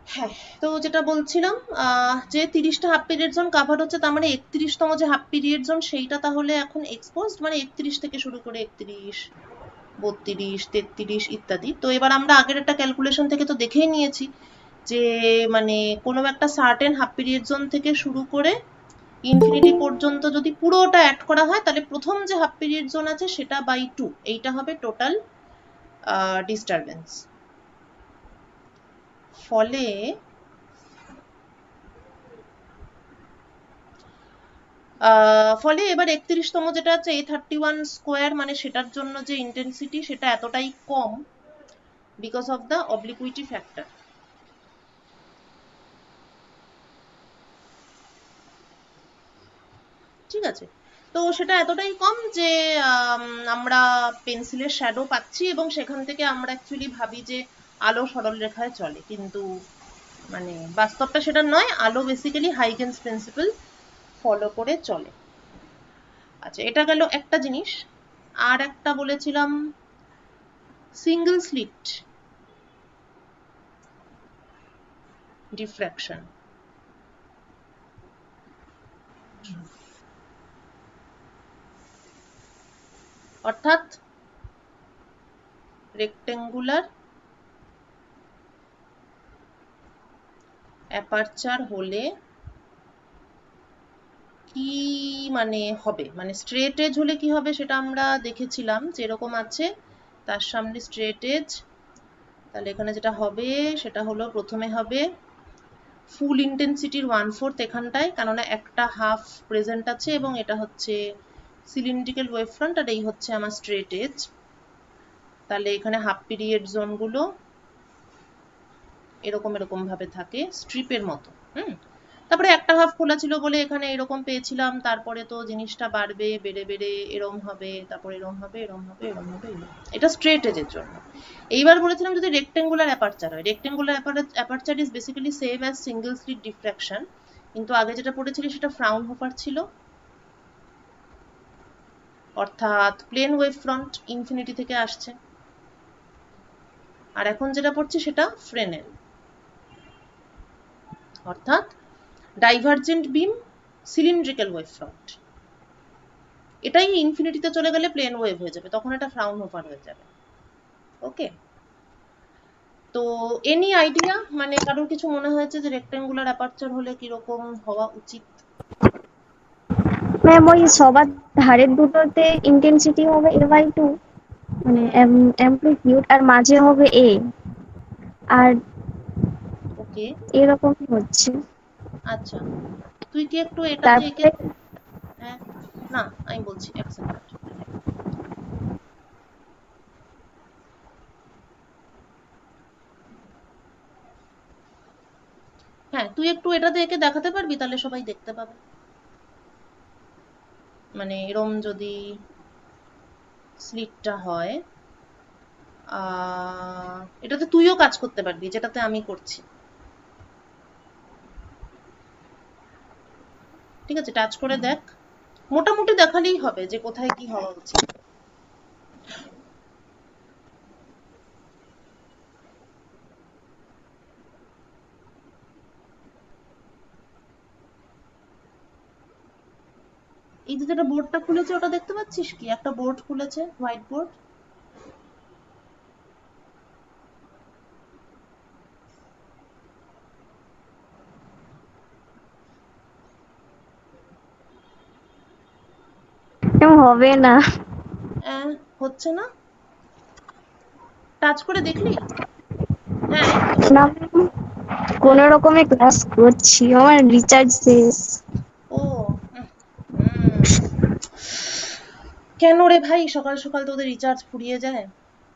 হ্যাঁ, তো যেটা বলছিলাম, যে 30টা হাফ পিরিয়ড জোন কাভার হচ্ছে, তার মানে 31তম যে হাফ পিরিয়ড জোন সেইটা তাহলে এখন এক্সপোজড, মানে 31 থেকে শুরু করে 31, 32, 33 ইত্যাদি। তো এবার আমরা আগের একটা ক্যালকুলেশন থেকে তো দেখেই নিয়েছি যে মানে কোনো একটা সার্টেন হাফ পিরিয়ড জোন থেকে শুরু করে ইনফিনিটি পর্যন্ত যদি পুরোটা অ্যাড করা হয়, তাহলে প্রথম যে হাফ পিরিয়ড জোন আছে সেটা বাই 2, এইটা হবে টোটাল ডিস্টারবেন্স। ফলে এবার 31তম যেটা আছে A31 স্কোয়ার, মানে সেটার জন্য যে ইন্টেন্সিটি সেটা এতটাই কম বিকজ অফ দ্য অবলিকুইটি ফ্যাক্টর। ঠিক আছে, তো সেটা এতটাই কম যে আমরা পেন্সিলের শ্যাডো পাচ্ছি এবং সেখান থেকে আমরা অ্যাকচুয়ালি ভাবি যে আলো সরল রেখায় চলে, কিন্তু মানে বাস্তবটা সেটা নয়। আলো বেসিক্যালি হাইগেন্স প্রিন্সিপাল ফলো করে চলে। আচ্ছা, এটা গেল একটা জিনিস। আর একটা বলেছিলাম সিঙ্গেল স্লিট ডিফ্র্যাকশন। অর্থাৎ রেক্টেঙ্গুলার অ্যাপারচার হলে কি মানে হবে, মানে স্ট্রেট এজ হলে কি হবে সেটা আমরা দেখেছিলাম, যেরকম আছে তার সামনে স্ট্রেট এজ। তাহলে এখানে যেটা হবে সেটা হলো, প্রথমে হবে ফুল ইন্টেন্সিটির 1/4 এখানটায়, কেননা একটা হাফ প্রেজেন্ট আছে এবং এটা হচ্ছে সিলিন্ড্রিক্যাল ওয়েভ ফ্রন্ট আর এই হচ্ছে আমার স্ট্রেট এজ। তাহলে এখানে হাফ পিরিয়ড জোনগুলো এরকম এরকম ভাবে থাকে স্ট্রিপের মতো। তারপরে একটা হাফ খোলা ছিল বলে এখানে এরকম পেয়েছিলাম, তারপরে তো জিনিসটা বাড়বে, বেড়ে বেড়ে এরম হবে, তারপরে এরম হবে, এরম হবে, এরম হবে, এরম। এটা স্ট্রেট এজের জন্য। এইবার বলেছিলাম যদি রেক্টেঙ্গুলার অ্যাপারচার হয়, rectangular aperture is basically same as single slit diffraction, কিন্তু আগে যেটা পড়েছিলি সেটা ফ্রাউনহোফার ছিল, অর্থাৎ প্লেন ওয়েভ ফ্রন্ট ইনফিনিটি থেকে আসছে। আর এখন যেটা পড়ছি সেটা ফ্রেনেল, অর্থাৎ ডাইভারজেন্ট বিম সিলিন্ড্রিক্যাল ওয়েভ ফ্রন্ট। এটাই ইনফিনিটিতে চলে গেলে প্লেন ওয়েভ হয়ে যাবে, তখন এটা ফ্রাউনহোফার হয়ে যাবে। ওকে, তো এনি আইডিয়া, মানে কারোর কিছু মনে হয়েছে যে রেক্টেঙ্গুলার অ্যাপারচার হলে কিরকম হওয়া উচিত? ম্যাম ওই সবার ধারের দুটোতে ইন্টেন্সিটি হবে A/2, মানে অ্যামপ্লিটিউড, আর মাঝে হবে A, আর ওকে, এরকমই হচ্ছে। আচ্ছা, তুই কি একটু এটাতে এঁকে, তারপরে হ্যাঁ, না আমি বলছি এক সেকেন্ড। হ্যাঁ, তুই একটু এটাতে এঁকে দেখাতে পারবি, তাহলে সবাই দেখতে পাবে। মানে এরম যদি স্লিটটা হয়, এটাতে তুইও কাজ করতে পারবি যেটাতে আমি করছি। ঠিক আছে, টাচ করে দেখ, মোটামুটি দেখালেই হবে যে কোথায় কি হওয়া উচিত। এই যে যেটা বোর্ডটা খুলেছে ওটা দেখতে পাচ্ছিস কি, একটা বোর্ড খুলেছে, হোয়াইট বোর্ড। হবে না। হচ্ছে না, টাচ করে দেখলি? হ্যাঁ, এই তো। না, কোন হ্যাঁ, রকমে ক্লাস করছি, আমার রিচার্জ শেষ। ও, হুম, কেন রে ভাই, সকাল সকাল তোদের রিচার্জ ফুরিয়ে যায়?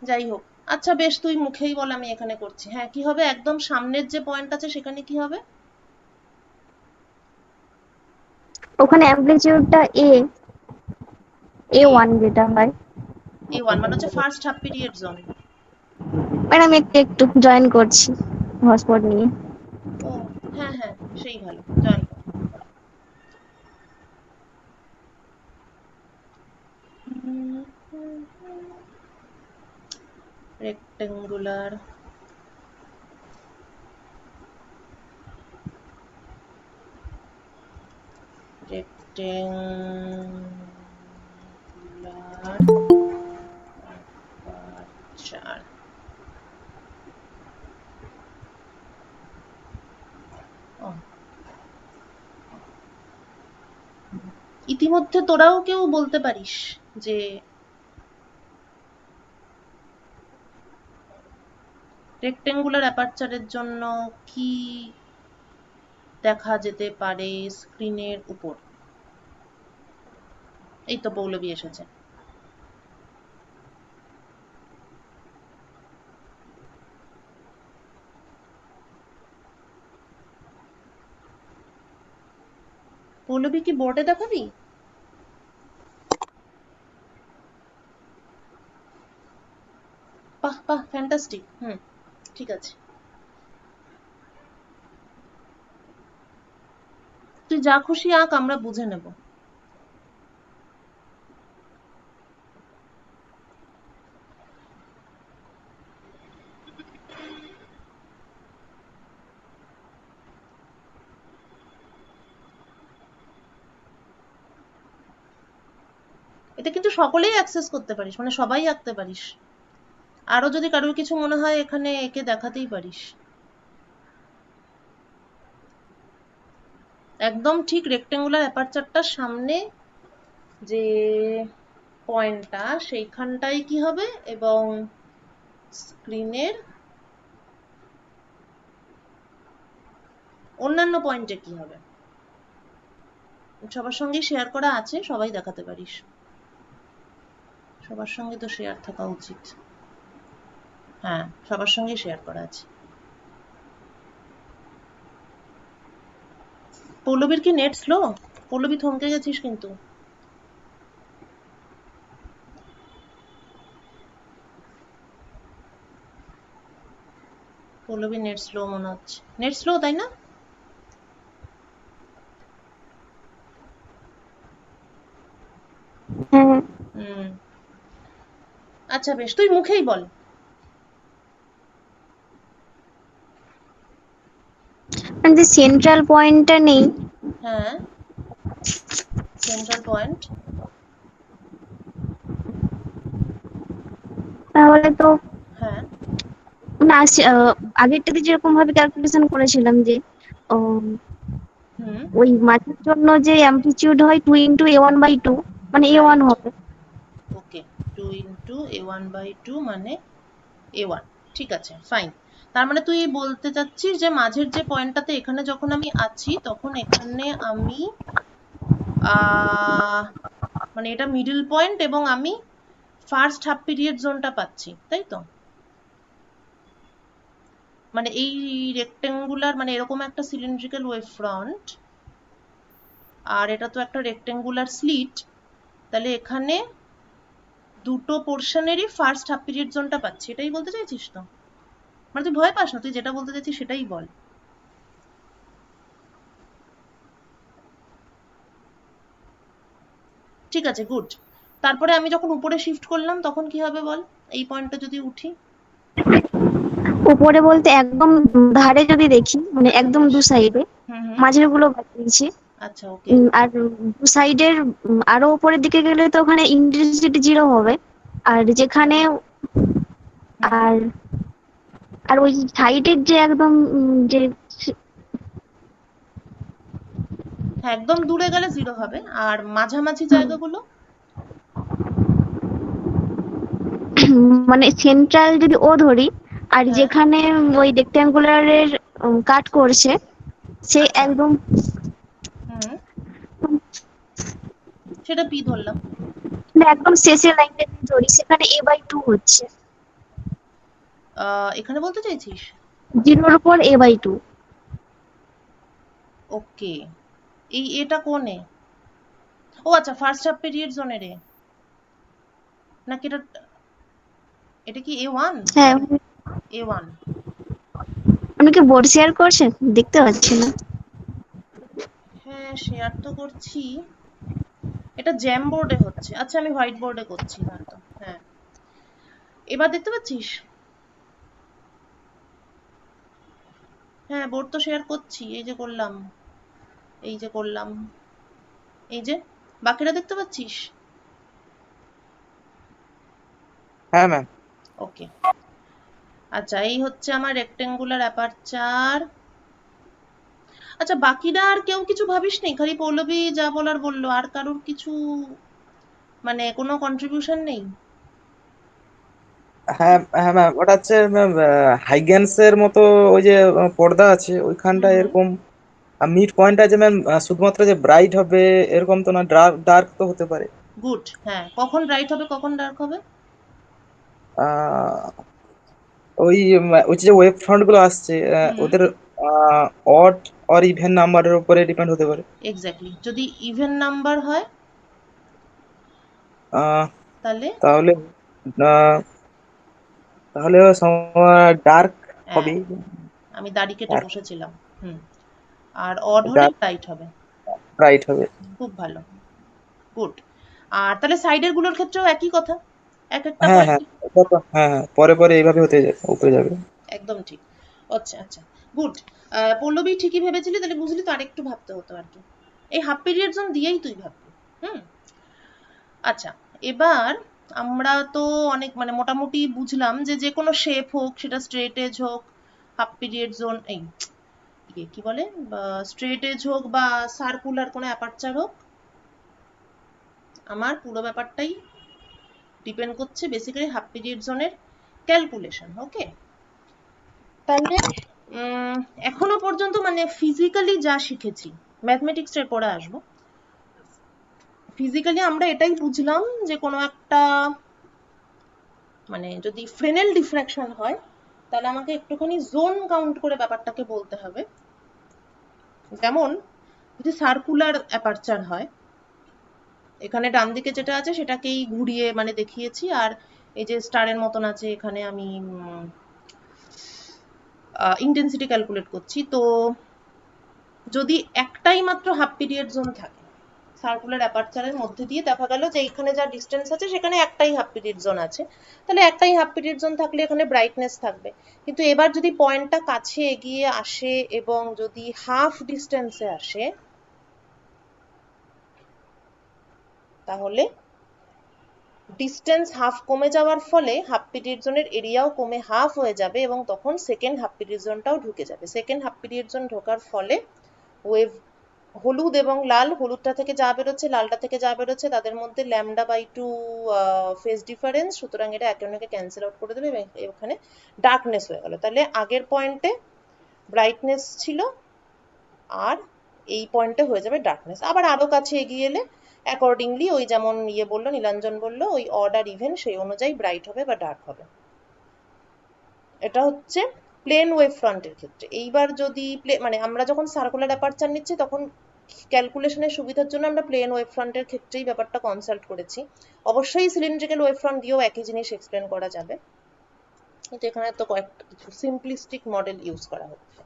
যাই হোক, আচ্ছা বেশ, তুই মুখেই বল, আমি এখানে করছি। হ্যাঁ, কি হবে একদম সামনের যে পয়েন্ট আছে সেখানে কি হবে? ওখানে অ্যামপ্লিটিউডটা এ এ, A1 যেটা হয়। A1 মানে হচ্ছে ফার্স্ট হাফ পিরিয়ড জোন। মানে আমি একটু একটু জয়েন করছি হটস্পট নিয়ে। ও, হ্যাঁ হ্যাঁ, সেই ভালো, জয়েন কর। Rectangular rectangular aperture. ইতিমধ্যে তোরাও কেউ বলতে পারিস যে রেক্টেঙ্গুলার অ্যাপারচারের জন্য কি দেখা যেতে পারে স্ক্রিনের উপর। এই তো পৌলবী এসেছে। পৌলবী কি বোর্ডে দেখাবি? বাহ বাহ, ফ্যান্টাস্টিক। ঠিক আছে, তুই যা খুশি আঁক, আমরা বুঝে নেব। এটা কিন্তু সকলেই অ্যাক্সেস করতে পারিস, মানে সবাই আঁকতে পারিস। আরো যদি কারোর কিছু মনে হয় এখানে একে দেখাতেই পারিস। একদম ঠিক রেক্টেঙ্গুলার অ্যাপারচারটার সামনে যে পয়েন্টটা, সেইখানটাই কি হবে, এবং স্ক্রিনের অন্যান্য পয়েন্টে কি হবে। সবার সঙ্গে শেয়ার করা আছে, সবাই দেখাতে পারিস। সবার সঙ্গে তো শেয়ার থাকা উচিত। হ্যাঁ, সবার সঙ্গে শেয়ার করা আছে। পৌলবীর কি নেট স্লো? পৌলবী থমকে গেছিস কিন্তু। পৌলবী নেট স্লো মনে হচ্ছে। নেট স্লো, তাই না? হ্যাঁ, হুম, আচ্ছা বেশ, তুই মুখেই বল। মানে যে সেন্ট্রাল পয়েন্টটা নেই, হ্যাঁ, সেন্ট্রাল পয়েন্ট। তাহলে তো হ্যাঁ। না, আগেরটাতে যেরকম ভাবে ক্যালকুলেশন করেছিলাম যে উম, হুম। ওই মাঝের জন্য যে অ্যামপ্লিটিউড হয় 2 × A1/2, মানে A1 রাইট। হবে। ওকে, 2 × A1/2 মানে A1। ঠিক আছে, ফাইন। তার মানে তুই বলতে চাচ্ছিস যে মাঝের যে পয়েন্টটাতে এখানে যখন আমি আছি, তখন এখানে আমি মানে এটা মিডল পয়েন্ট, এবং আমি ফার্স্ট হাফ পিরিয়ড জোনটা পাচ্ছি, তাই তো? মানে এই রেক্টেঙ্গুলার, মানে এরকম একটা সিলিন্ড্রিক্যাল ওয়েভ ফ্রন্ট, আর এটা তো একটা রেক্টেঙ্গুলার স্লিট, তাহলে এখানে দুটো পোর্শনেরই ফার্স্ট হাফ পিরিয়ড জোনটা পাচ্ছি, এটাই বলতে চাইছিস তো? মানে তুই ভয় পাস না, তুই যেটা বলতে চাইছিস সেটাই বল। ঠিক আছে, গুড। তারপরে আমি যখন উপরে শিফট করলাম তখন কি হবে বল, এই পয়েন্টটা যদি উঠি। উপরে বলতে একদম ধারে যদি দেখি, মানে আচ্ছা একদম বেশ। দু সাইডে, হুম হুম। মাঝের গুলো বাদ দিয়েছি। আচ্ছা, ওকে। আর দু সাইডের আরো উপরের দিকে গেলে তো ওখানে ইন্টেন্সিটি 0 হবে। আর যেখানে হুম। আর আর ওই সাইডের যে একদম যে হ্যাঁ, একদম দূরে গেলে 0 হবে, আর মাঝামাঝি জায়গাগুলো। মানে সেন্ট্রাল যদি ও ধরি, আর হ্যাঁ। যেখানে ওই রেক্ট্যাঙ্গুলারের কাট করছে, সে আচ্ছা। একদম হুম। সেটা পি ধরলাম। একদম শেষের লাইনটা যদি ধরি, সেখানে A/2 হচ্ছে। এখানে বলতে চাইছিস? 0-র উপর A/2। ওকে, এই এটা কোনে? ও আচ্ছা, ফার্স্ট হাফ পিরিয়ড জোনের এ, নাকি এটা? এটা কি A1? হ্যাঁ, A1। আপনি কি বোর্ড শেয়ার করছেন? দেখতে পাচ্ছি না। হ্যাঁ, শেয়ার তো করছি। এটা জ্যাম বোর্ডে হচ্ছে। আচ্ছা, আমি হোয়াইট বোর্ডে করছি হয়তো। হ্যাঁ, এবার দেখতে পাচ্ছিস? হ্যাঁ, বোর্ড তো শেয়ার করছি, এই যে করলাম, এই যে করলাম। এই যে বাকিটা দেখতে পাচ্ছিস? হ্যাঁ ম্যাম। ওকে, আচ্ছা এই হচ্ছে আমার রেক্টেঙ্গুলার অ্যাপারচার। আচ্ছা বাকিরা আর কেউ কিছু ভাবিস নি? খালি পৌলবী যা বলার বললো, আর কারোর কিছু মানে কোনো কন্ট্রিবিউশন নেই? হ্যাঁ হ্যাঁ ম্যাম, ওটা হচ্ছে ম্যাম হাইগেন্স এর মতো ওই যে পর্দা আছে হুম ওইখানটা হুম। এরকম মিড পয়েন্ট আছে ম্যাম, শুধুমাত্র যে ব্রাইট হবে এরকম তো না, ডার্ক ডার্ক তো হতে পারে। গুড, হ্যাঁ কখন ব্রাইট হবে কখন ডার্ক হবে? আহ, ওই যে ওয়েব ফ্রন্ট গুলো আসছে হুম, ওদের অড অর ইভেন নাম্বারের উপরে ডিপেন্ড হতে পারে। এক্স্যাক্টলি। যদি ইভেন নাম্বার হয় আহ, তাহলে তাহলে আহ, তাহলে ডার্ক হ্যাঁ, হবে। আমি দাড়ি কেটে ডার্ক, বসেছিলাম। হুম। আর অড হলে ডার্ক ব্রাইট হবে। ব্রাইট হবে। খুব ভালো, গুড। আর তাহলে সাইডের গুলোর ক্ষেত্রেও একই কথা, এক একটা হ্যাঁ হ্যাঁ, পয়েন্ট। ওটা তো হ্যাঁ হ্যাঁ, পরে পরে এইভাবে হতে যাবে, উপরে যাবে। একদম ঠিক। আচ্ছা আচ্ছা, গুড। পল্লবী ঠিকই ভেবেছিলি, তাহলে বুঝলি তো, আরেকটু ভাবতে হতো আর কি। এই হাফ পিরিয়ড জোন দিয়েই তুই ভাববি। হুম। আচ্ছা, এবার আমরা তো অনেক মানে মোটামুটি বুঝলাম যে যে কোনো শেপ হোক, সেটা স্ট্রেট এজ হোক, হাফ পিরিয়ড জোন এই কি বলে, স্ট্রেট এজ হোক বা সার্কুলার কোনো অ্যাপারচার হোক, আমার পুরো ব্যাপারটাই ডিপেন্ড করছে বেসিক্যালি হাফ পিরিয়ড জোনের ক্যালকুলেশন। ওকে, তাহলে উম, এখনো পর্যন্ত মানে ফিজিক্যালি যা শিখেছি, ম্যাথমেটিক্সের পরে আসবো। ফিজিক্যালি আমরা এটাই বুঝলাম যে কোনো একটা মানে যদি ফ্রেনেল ডিফ্র্যাকশন হয় তাহলে আমাকে একটুখানি জোন কাউন্ট করে ব্যাপারটাকে বলতে হবে। যেমন যদি সার্কুলার অ্যাপারচার হয়, এখানে ডান দিকে যেটা আছে সেটাকেই ঘুরিয়ে মানে দেখিয়েছি, আর এই যে স্টারের মতন আছে এখানে আমি ইন্টেন্সিটি ক্যালকুলেট করছি। তো যদি একটাই মাত্র হাফ পিরিয়ড জোন থাকে সার্কুলার অ্যাপারচারের মধ্যে দিয়ে, দেখা গেল যে এখানে যা ডিস্টেন্স আছে সেখানে একটাই হাফ পিরিয়ড জোন আছে, তাহলে একটাই হাফ পিরিয়ড জোন থাকলে এখানে ব্রাইটনেস থাকবে। কিন্তু এবার যদি পয়েন্টটা কাছে এগিয়ে আসে এবং যদি হাফ ডিস্টেন্সে আসে, তাহলে ডিস্টেন্স হাফ কমে যাওয়ার ফলে হাফ পিরিয়ড জোনের এরিয়াও কমে হাফ হয়ে যাবে এবং তখন সেকেন্ড হাফ পিরিয়ড জোনটাও ঢুকে যাবে। সেকেন্ড হাফ পিরিয়ড জোন ঢোকার ফলে ওয়েভ হলুদ এবং লাল, হলুদটা থেকে যা বেরোচ্ছে লালটা থেকে যা বেরোচ্ছে তাদের মধ্যে λ/2 ফেজ ডিফারেন্স, সুতরাং এটা একে অন্যকে ক্যান্সেল আউট করে দেবে এবং এখানে ডার্কনেস হয়ে গেল। তাহলে আগের পয়েন্টে ব্রাইটনেস ছিল আর এই পয়েন্টে হয়ে যাবে ডার্কনেস। আবার আরো কাছে এগিয়ে এলে অ্যাকর্ডিংলি ওই যেমন ইয়ে বললো নীলাঞ্জন বললো ওই অড আর ইভেন সেই অনুযায়ী ব্রাইট হবে বা ডার্ক হবে। এটা হচ্ছে প্লেন ওয়েভ ফ্রন্টের ক্ষেত্রে। এইবার যদি মানে আমরা যখন সার্কুলার অ্যাপারচার নিচ্ছি তখন ক্যালকুলেশনের সুবিধার জন্য আমরা প্লেন ওয়েভ ফ্রন্টের ক্ষেত্রেই ব্যাপারটা কনসাল্ট করেছি। অবশ্যই সিলিন্ড্রিক্যাল ওয়েভ ফ্রন্ট দিয়েও একই জিনিস এক্সপ্লেন করা যাবে, কিন্তু এখানে তো কয়েকটা কিছু সিম্পলিস্টিক মডেল ইউজ করা হচ্ছে।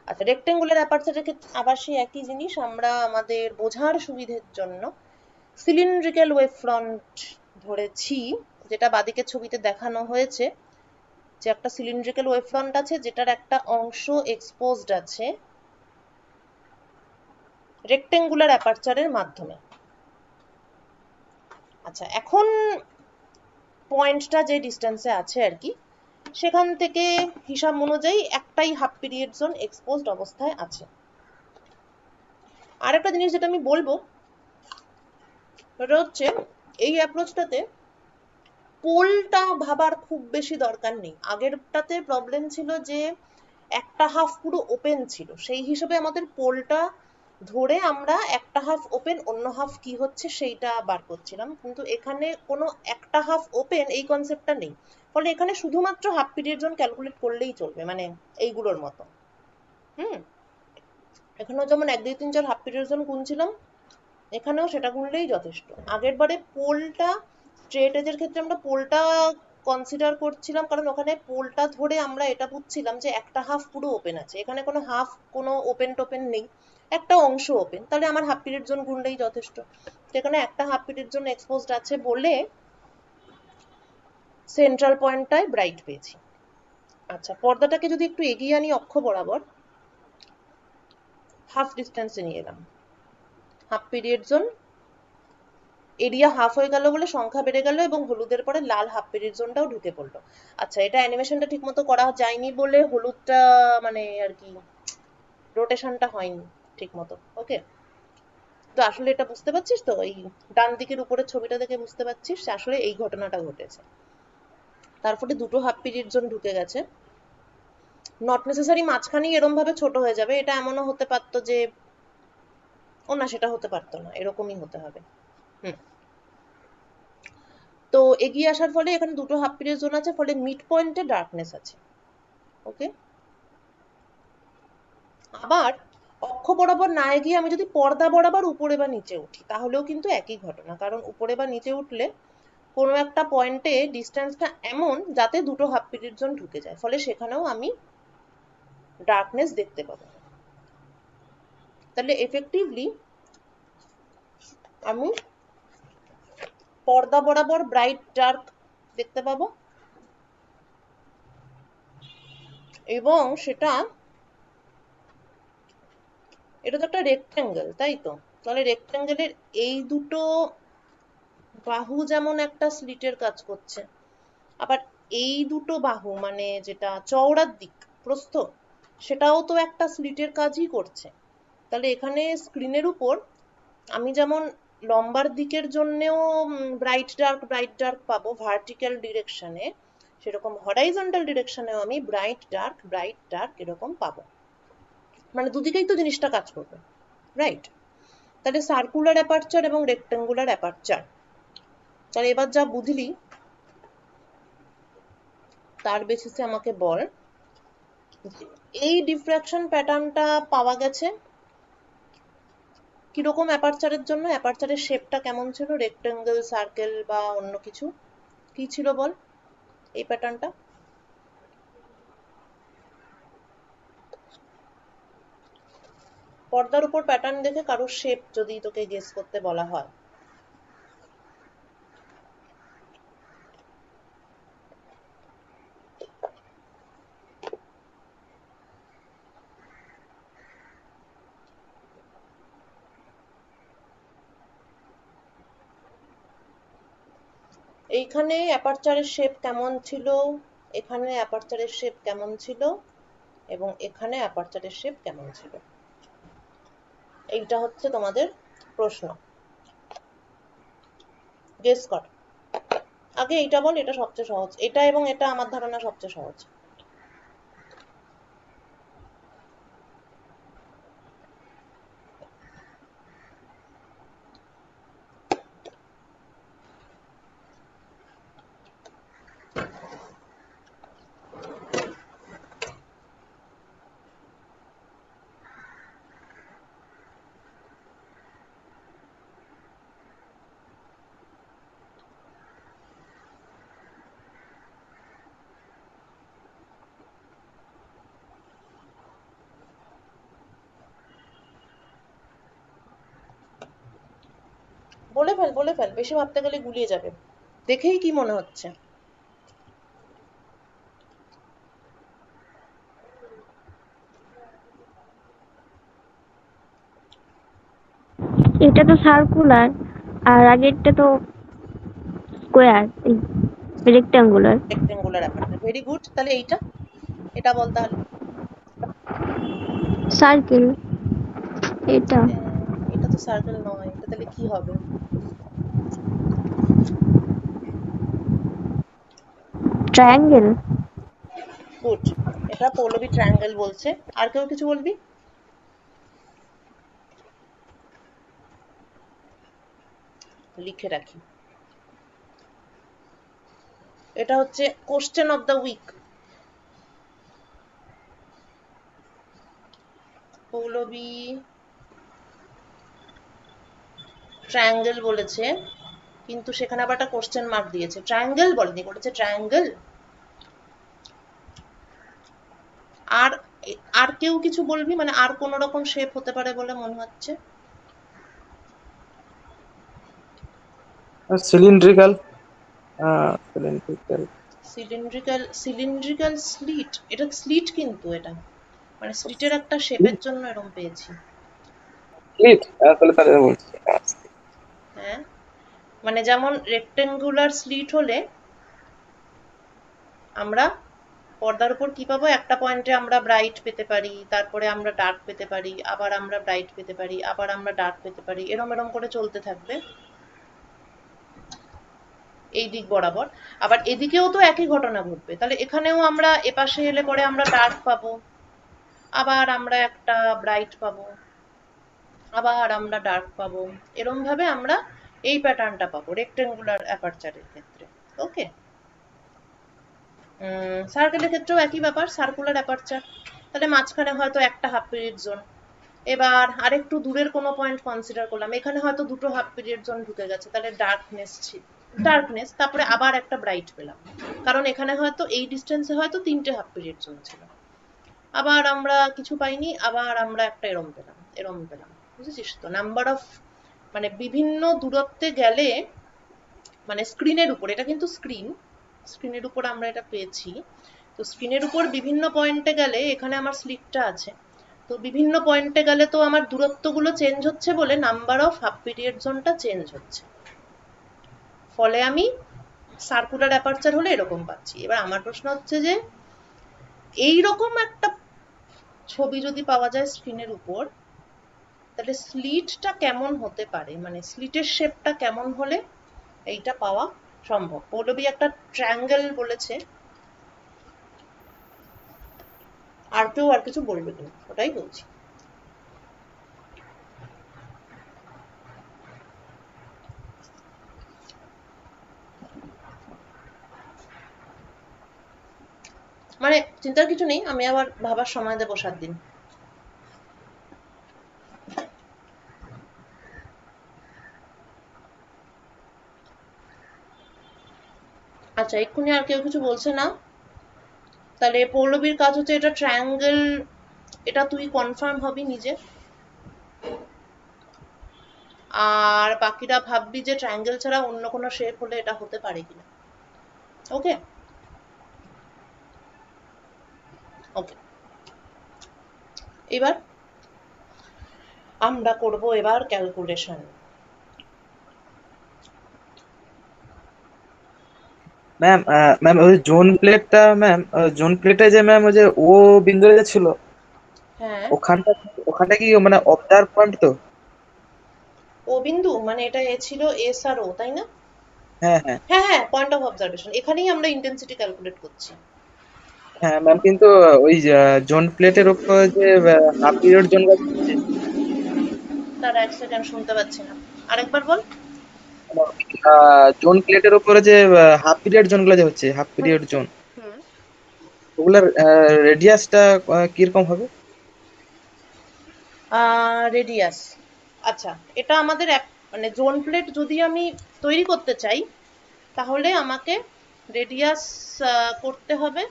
আচ্ছা, রেক্টেঙ্গুলার অ্যাপারচারের ক্ষেত্রে আবার সেই একই জিনিস, আমরা আমাদের বোঝার সুবিধের জন্য সিলিন্ড্রিক্যাল ওয়েভ ফ্রন্ট ধরেছি, যেটা বাদিকের ছবিতে দেখানো হয়েছে যে একটা সিলিন্ড্রিক্যাল ওয়েভ ফ্রন্ট আছে যেটার একটা অংশ এক্সপোজড আছে রেক্টেঙ্গুলার অ্যাপারচারের মাধ্যমে। আচ্ছা, এখন পয়েন্টটা যে ডিস্টেন্সে আছে আর কি, সেখান থেকে হিসাব অনুযায়ী একটাই হাফ পিরিয়ড জোন এক্সপোজড অবস্থায় আছে। আর একটা জিনিস যেটা আমি বলবো সেটা হচ্ছে এই অ্যাপ্রোচটাতে পোলটা ভাবার খুব বেশি দরকার নেই। আগেরটাতে প্রবলেম ছিল যে একটা হাফ পুরো ওপেন ছিল, সেই হিসেবে আমাদের পোলটা ধরে আমরা একটা হাফ ওপেন অন্য হাফ কি হচ্ছে সেইটা বার করছিলাম, কিন্তু এখানে কোনো একটা হাফ ওপেন এই কনসেপ্টটা নেই, ফলে এখানে শুধুমাত্র হাফ পিরিয়ড জোন ক্যালকুলেট করলেই চলবে, মানে এইগুলোর মতো। হুম। এখানেও যেমন 1 2 3 4 হাফ পিরিয়ড জোন গুনছিলাম, এখানেও সেটা গুনলেই যথেষ্ট। আগের বারে পোলটা স্ট্রেট এজের ক্ষেত্রে আমরা পোলটা কনসিডার করছিলাম কারণ ওখানে পোলটা ধরে আমরা এটা বুঝছিলাম যে একটা হাফ পুরো ওপেন আছে, এখানে কোনো হাফ কোনো ওপেন টোপেন নেই, একটা অংশ ওপেন, তাহলে আমার হাফ পিরিয়ড জোন গুনলেই যথেষ্ট। সেখানে একটা হাফ পিরিয়ড জোন এক্সপোজড আছে বলে সেন্ট্রাল পয়েন্টটায় ব্রাইট পেয়েছি। আচ্ছা, পর্দাটাকে যদি একটু এগিয়ে আনি অক্ষ বরাবর, হাফ ডিস্টেন্সে নিয়ে এলাম, half period zone area half হয়ে গেল বলে সংখ্যা বেড়ে গেল এবং হলুদের পরে লাল হাফ পিরিয়ড জোনটাও ঢুকে পড়লো। আচ্ছা, এটা অ্যানিমেশনটা ঠিক মতো করা যায়নি বলে হলুদটা মানে আর কি রোটেশনটা হয়নি ঠিক মতো। ওকে, তো আসলে এটা বুঝতে পারছিস তো, এই ডান দিকের উপরের ছবিটা দেখে বুঝতে পারছিস আসলে এই ঘটনাটা ঘটেছে। তারপরে দুটো হাফ পিরিয়ড জোন ঢুকে গেছে। নট নেসেসারি মাঝখানেই এরম ভাবে ছোট হয়ে যাবে, এটা এমনও হতে পারতো যে ও না, সেটা হতে পারতো না, এরকমই হতে হবে। হুম, তো এগিয়ে আসার ফলে এখানে দুটো হাফ পিরিয়ড জোন আছে, ফলে মিড পয়েন্টে ডার্কনেস আছে। ওকে, আবার অক্ষ বরাবর না এগিয়ে আমি যদি পর্দা বরাবর উপরে বা নিচে উঠি তাহলেও কিন্তু একই ঘটনা, কারণ উপরে বা নিচে উঠলে কোনো একটা পয়েন্টে ডিস্টেন্সটা এমন যাতে দুটো হাফ পিরিয়ড জোন ঢুকে যায়, ফলে সেখানেও আমি ডার্কনেস দেখতে পাবো। তাহলে এফেক্টিভলি আমি পর্দা বরাবর ব্রাইট ডার্ক দেখতে পাবো, এবং এটা তো একটা রেক্ট্যাঙ্গেল, তাই তো? তাহলে রেক্ট্যাঙ্গেলের এই দুটো বাহু যেমন একটা স্লিটের কাজ করছে, আবার এই দুটো বাহু মানে যেটা চওড়ার দিক প্রস্থ, সেটাও তো একটা স্লিটের কাজই করছে। তাহলে এখানে স্ক্রিনের উপর আমি যেমন লম্বার দিকের জন্যেও ব্রাইট ডার্ক পাবো ভার্টিক্যাল ডিরেকশনে, সেরকম হরাইজন্টাল ডিরেকশনেও আমি ব্রাইট ডার্ক এরকম পাবো। মানে দুদিকেই তো জিনিসটা কাজ করবে, রাইট? তাহলে সার্কুলার অ্যাপারচার এবং রেক্টেঙ্গুলার অ্যাপারচার, তাহলে এবার যা বুঝলি তার বেসিসে আমাকে বল, এই ডিফ্র্যাকশন প্যাটার্নটা পাওয়া গেছে কিরকম অ্যাপারচারের জন্য? অ্যাপারচারের শেপটা কেমন ছিল? রেক্টেঙ্গেল, সার্কেল বা অন্য কিছু? কি ছিল বল এই প্যাটার্নটা? পর্দার উপর প্যাটার্ন দেখে কারোর শেপ যদি তোকে গেস করতে বলা হয়, এইখানে অ্যাপারচারের শেপ কেমন ছিল, এখানে অ্যাপারচারের শেপ কেমন ছিল, এবং এখানে অ্যাপারচারের শেপ কেমন ছিল? এইটা হচ্ছে তোমাদের প্রশ্ন। গেস কর। আগে এইটা বল, এটা সবচেয়ে সহজ, এটা এবং এটা আমার ধারণা সবচেয়ে সহজ। বলে ফেল, বেশি ভাবতে গেলে গুলিয়ে যাবে। দেখেই কি মনে হচ্ছে? এটা তো সার্কুলার, আর আগেরটা তো square, rectangular. Rectangular aperture, very good. তাহলে এটা বল তাহলে। সার্কেল এটা। এটা তো সার্কেল নয়, এটা তাহলে কি হবে? ট্রায়াঙ্গেল। গুড, এটা পৌলবী ট্রায়াঙ্গেল বলছে। আর কেউ কিছু বলবি? লিখে রাখি। এটা হচ্ছে কোশ্চেন অফ দ্য উইক। পৌলবী ট্রায়াঙ্গেল বলেছে, কিন্তু সেখানে আবার একটা কোশ্চেন মার্ক দিয়েছে, ট্রায়াঙ্গেল বলেনি, বলেছে ট্রায়াঙ্গেল। আর আর কেউ কিছু বলবি, মানে আর কোন রকম শেপ হতে পারে বলে মনে হচ্ছে? সিলিন্ড্রিক্যাল। সিলিন্ড্রিক্যাল। সিলিন্ড্রিক্যাল স্লিট, এটা স্লিট, কিন্তু এটা মানে স্লিটের একটা শেপের জন্য এরকম পেয়েছি। স্লিট আসলে তাহলে বলছি। হ্যাঁ, মানে যেমন রেক্টেঙ্গুলার স্লিট হলে আমরা পর্দার উপর কি পাবো, একটা পয়েন্টে আমরা ব্রাইট পেতে পারি, তারপরে আমরা ডার্ক পেতে পারি, আবার আমরা ব্রাইট পেতে পারি, আবার আমরা ডার্ক পেতে পারি, এরম এরম করে চলতে থাকবে এই দিক বরাবর। আবার এদিকেও তো একই ঘটনা ঘটবে, তাহলে এখানেও আমরা এপাশে এলে পরে আমরা ডার্ক পাবো, আবার আমরা একটা ব্রাইট পাবো, আবার আমরা ডার্ক পাবো, এরম ভাবে আমরা এই প্যাটার্নটা পাবো রেক্টেঙ্গুলার অ্যাপারচারের ক্ষেত্রে। ওকে, সার্কেলের ক্ষেত্রেও একই ব্যাপার, সার্কুলার অ্যাপারচার, তাহলে মাঝখানে হয়তো একটা হাফ পিরিয়ড জোন। এবার আরেকটু দূরের কোনো পয়েন্ট কনসিডার করলাম, এখানে হয়তো দুটো হাফ পিরিয়ড জোন ঢুকে গেছে, তাহলে ডার্কনেস, তারপরে আবার একটা ব্রাইট পেলাম, কারণ এখানে হয়তো এই ডিস্টেন্সে হয়তো তিনটে হাফ পিরিয়ড জোন ছিল। আবার আমরা কিছু পাইনি, আবার আমরা একটা এরম পেলাম, এরম পেলাম। বুঝেছিস তো? নাম্বার অফ, মানে বিভিন্ন দূরত্বে গেলে, মানে স্ক্রিনের উপর, এটা কিন্তু স্ক্রিনের উপর আমরা এটা পেয়েছি। তো স্ক্রিনের উপর বিভিন্ন পয়েন্টে গেলে, এখানে আমার স্লিটটা আছে, তো বিভিন্ন পয়েন্টে গেলে তো আমার দূরত্বগুলো চেঞ্জ হচ্ছে বলে নাম্বার অফ হাফ পিরিয়ড জোনটা চেঞ্জ হচ্ছে, ফলে আমি সার্কুলার অ্যাপারচার হলে এরকম পাচ্ছি। এবার আমার প্রশ্ন হচ্ছে যে এইরকম একটা ছবি যদি পাওয়া যায় স্ক্রিনের উপর, তাহলে স্লিটটা কেমন হতে পারে, মানে স্লিটের শেপটা কেমন হলে এইটা পাওয়া সম্ভব। পৌলবী একটা ট্রায়াঙ্গেল বলেছে, আর কেউ আর কিছু বলবে কিনা ওটাই বলছি। মানে চিন্তার কিছু নেই, আমি আবার ভাবার সময় দেবো 7 দিন। আচ্ছা, এক্ষুনি আর কেউ কিছু বলছে না, তাহলে পৌলবীর কাজ হচ্ছে এটা ট্রায়াঙ্গেল, এটা তুই কনফার্ম হবি নিজে, আর বাকিরা ভাববি যে ট্রায়াঙ্গেল ছাড়া অন্য কোনো শেপ হলে এটা হতে পারে কিনা। ওকে ওকে, এবার আমরা করব এবার ক্যালকুলেশন। ম্যাম, ম্যাম ওই জোন প্লেটটা, ম্যাম জোন প্লেটে যে ম্যাম ওই যে ও বিন্দু যে ছিল, হ্যাঁ, ওখানটা ওখানটা কি মানে অবজার্ভ পয়েন্ট তো? ও বিন্দু মানে এটা এ ছিল, এস আর ও, তাই না? হ্যাঁ হ্যাঁ হ্যাঁ হ্যাঁ, পয়েন্ট অফ অবজারভেশন, এখানেই আমরা ইন্টেন্সিটি ক্যালকুলেট করছি। হ্যাঁ ম্যাম, কিন্তু ওই জোন প্লেটের উপর যে হাফ পিরিয়ড জোন হচ্ছে, তার এক সেকেন্ড, শুনতে পাচ্ছি না, আরেকবার বল। জোন প্লেটের উপরে যে হাফ পিরিয়ড জোন গুলো যে হচ্ছে, হাফ হুম পিরিয়ড জোন, হুম। ওগুলার রেডিয়াসটা কিরকম হবে? রেডিয়াস, আচ্ছা, এটা আমাদের মানে জোন প্লেট যদি আমি তৈরি করতে চাই, তাহলে আমাকে রেডিয়াস করতে হবে,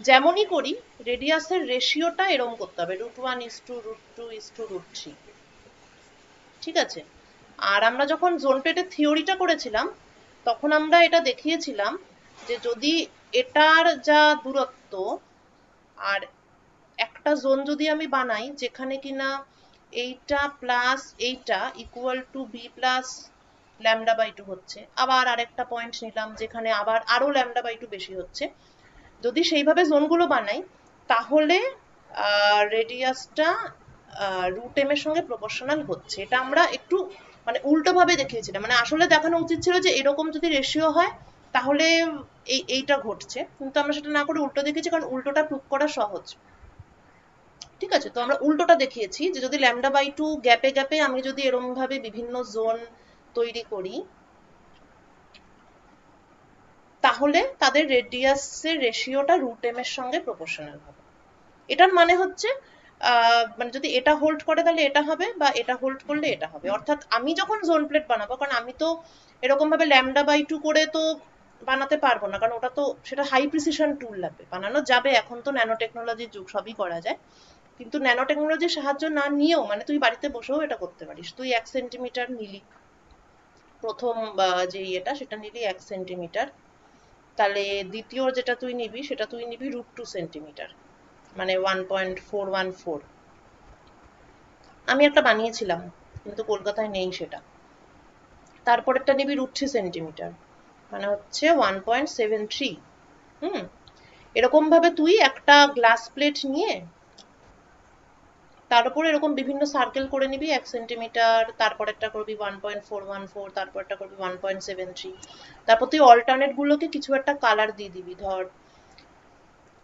যেমনই করি রেডিয়াসের রেশিওটা এরম করতে হবে, √1:√2:√3। ঠিক আছে? আর আমরা যখন জোন প্লেটের থিওরিটা করেছিলাম, তখন আমরা এটা দেখিয়েছিলাম যে যদি এটার যা দূরত্ব, আর একটা জোন যদি আমি বানাই যেখানে কিনা এইটা প্লাস এইটা ইকুয়াল টু বি প্লাস λ/2 হচ্ছে, আবার আরেকটা পয়েন্ট নিলাম যেখানে আবার আরো λ/2 বেশি হচ্ছে, যদি সেইভাবে জোনগুলো বানাই, তাহলে রেডিয়াসটা √m এর সঙ্গে প্রপোর্শনাল হচ্ছে। এটা আমরা একটু মানে উল্টো ভাবে দেখিয়েছিলাম, মানে আসলে দেখানো উচিত ছিল যে এরকম যদি রেশিও হয় তাহলে এইটা ঘটছে, কিন্তু আমরা সেটা না করে উল্টো দেখিয়েছি, কারণ উল্টোটা প্রুভ করা সহজ। ঠিক আছে, তো আমরা উল্টোটা দেখিয়েছি যে যদি λ/2 গ্যাপে গ্যাপে আমি যদি এরম ভাবে বিভিন্ন জোন তৈরি করি, তাহলে তাদের রেডিয়াসের রেশিওটা √m এর সঙ্গে প্রপোর্শনাল হবে। এটার মানে হচ্ছে মানে যদি এটা হোল্ড করে তাহলে এটা হবে, বা এটা হোল্ড করলে এটা হবে। অর্থাৎ আমি যখন জোন প্লেট বানাবো, কারণ আমি তো এরকম ভাবে λ/2 করে তো বানাতে পারবো না, কারণ ওটা তো সেটা হাই প্রিসিশন টুল লাগবে, বানানো যাবে, এখন তো ন্যানো টেকনোলজির যুগ, সবই করা যায়, কিন্তু ন্যানো টেকনোলজির সাহায্য না নিয়েও মানে তুই বাড়িতে বসেও এটা করতে পারিস। তুই 1 সেন্টিমিটার নিলি, প্রথম যে ইয়েটা সেটা নিলি 1 সেন্টিমিটার, তাহলে দ্বিতীয় যেটা তুই নিবি সেটা তুই নিবি √2 সেন্টিমিটার, মানে 1.414। আমি একটা বানিয়েছিলাম কিন্তু কলকাতায় নেই সেটা। তারপরেরটা নিবি √3 সেন্টিমিটার, মানে হচ্ছে 1.73। এরকম ভাবে তুই একটা গ্লাস প্লেট নিয়ে তার উপর এরকম বিভিন্ন সার্কেল করে নিবি 1 সেন্টিমিটার, তারপর একটা করবি 1.414, তারপর একটা করবি 1.73। তারপর তুই অল্টারনেট গুলোকে কিছু একটা কালার দিয়ে দিবি। ধর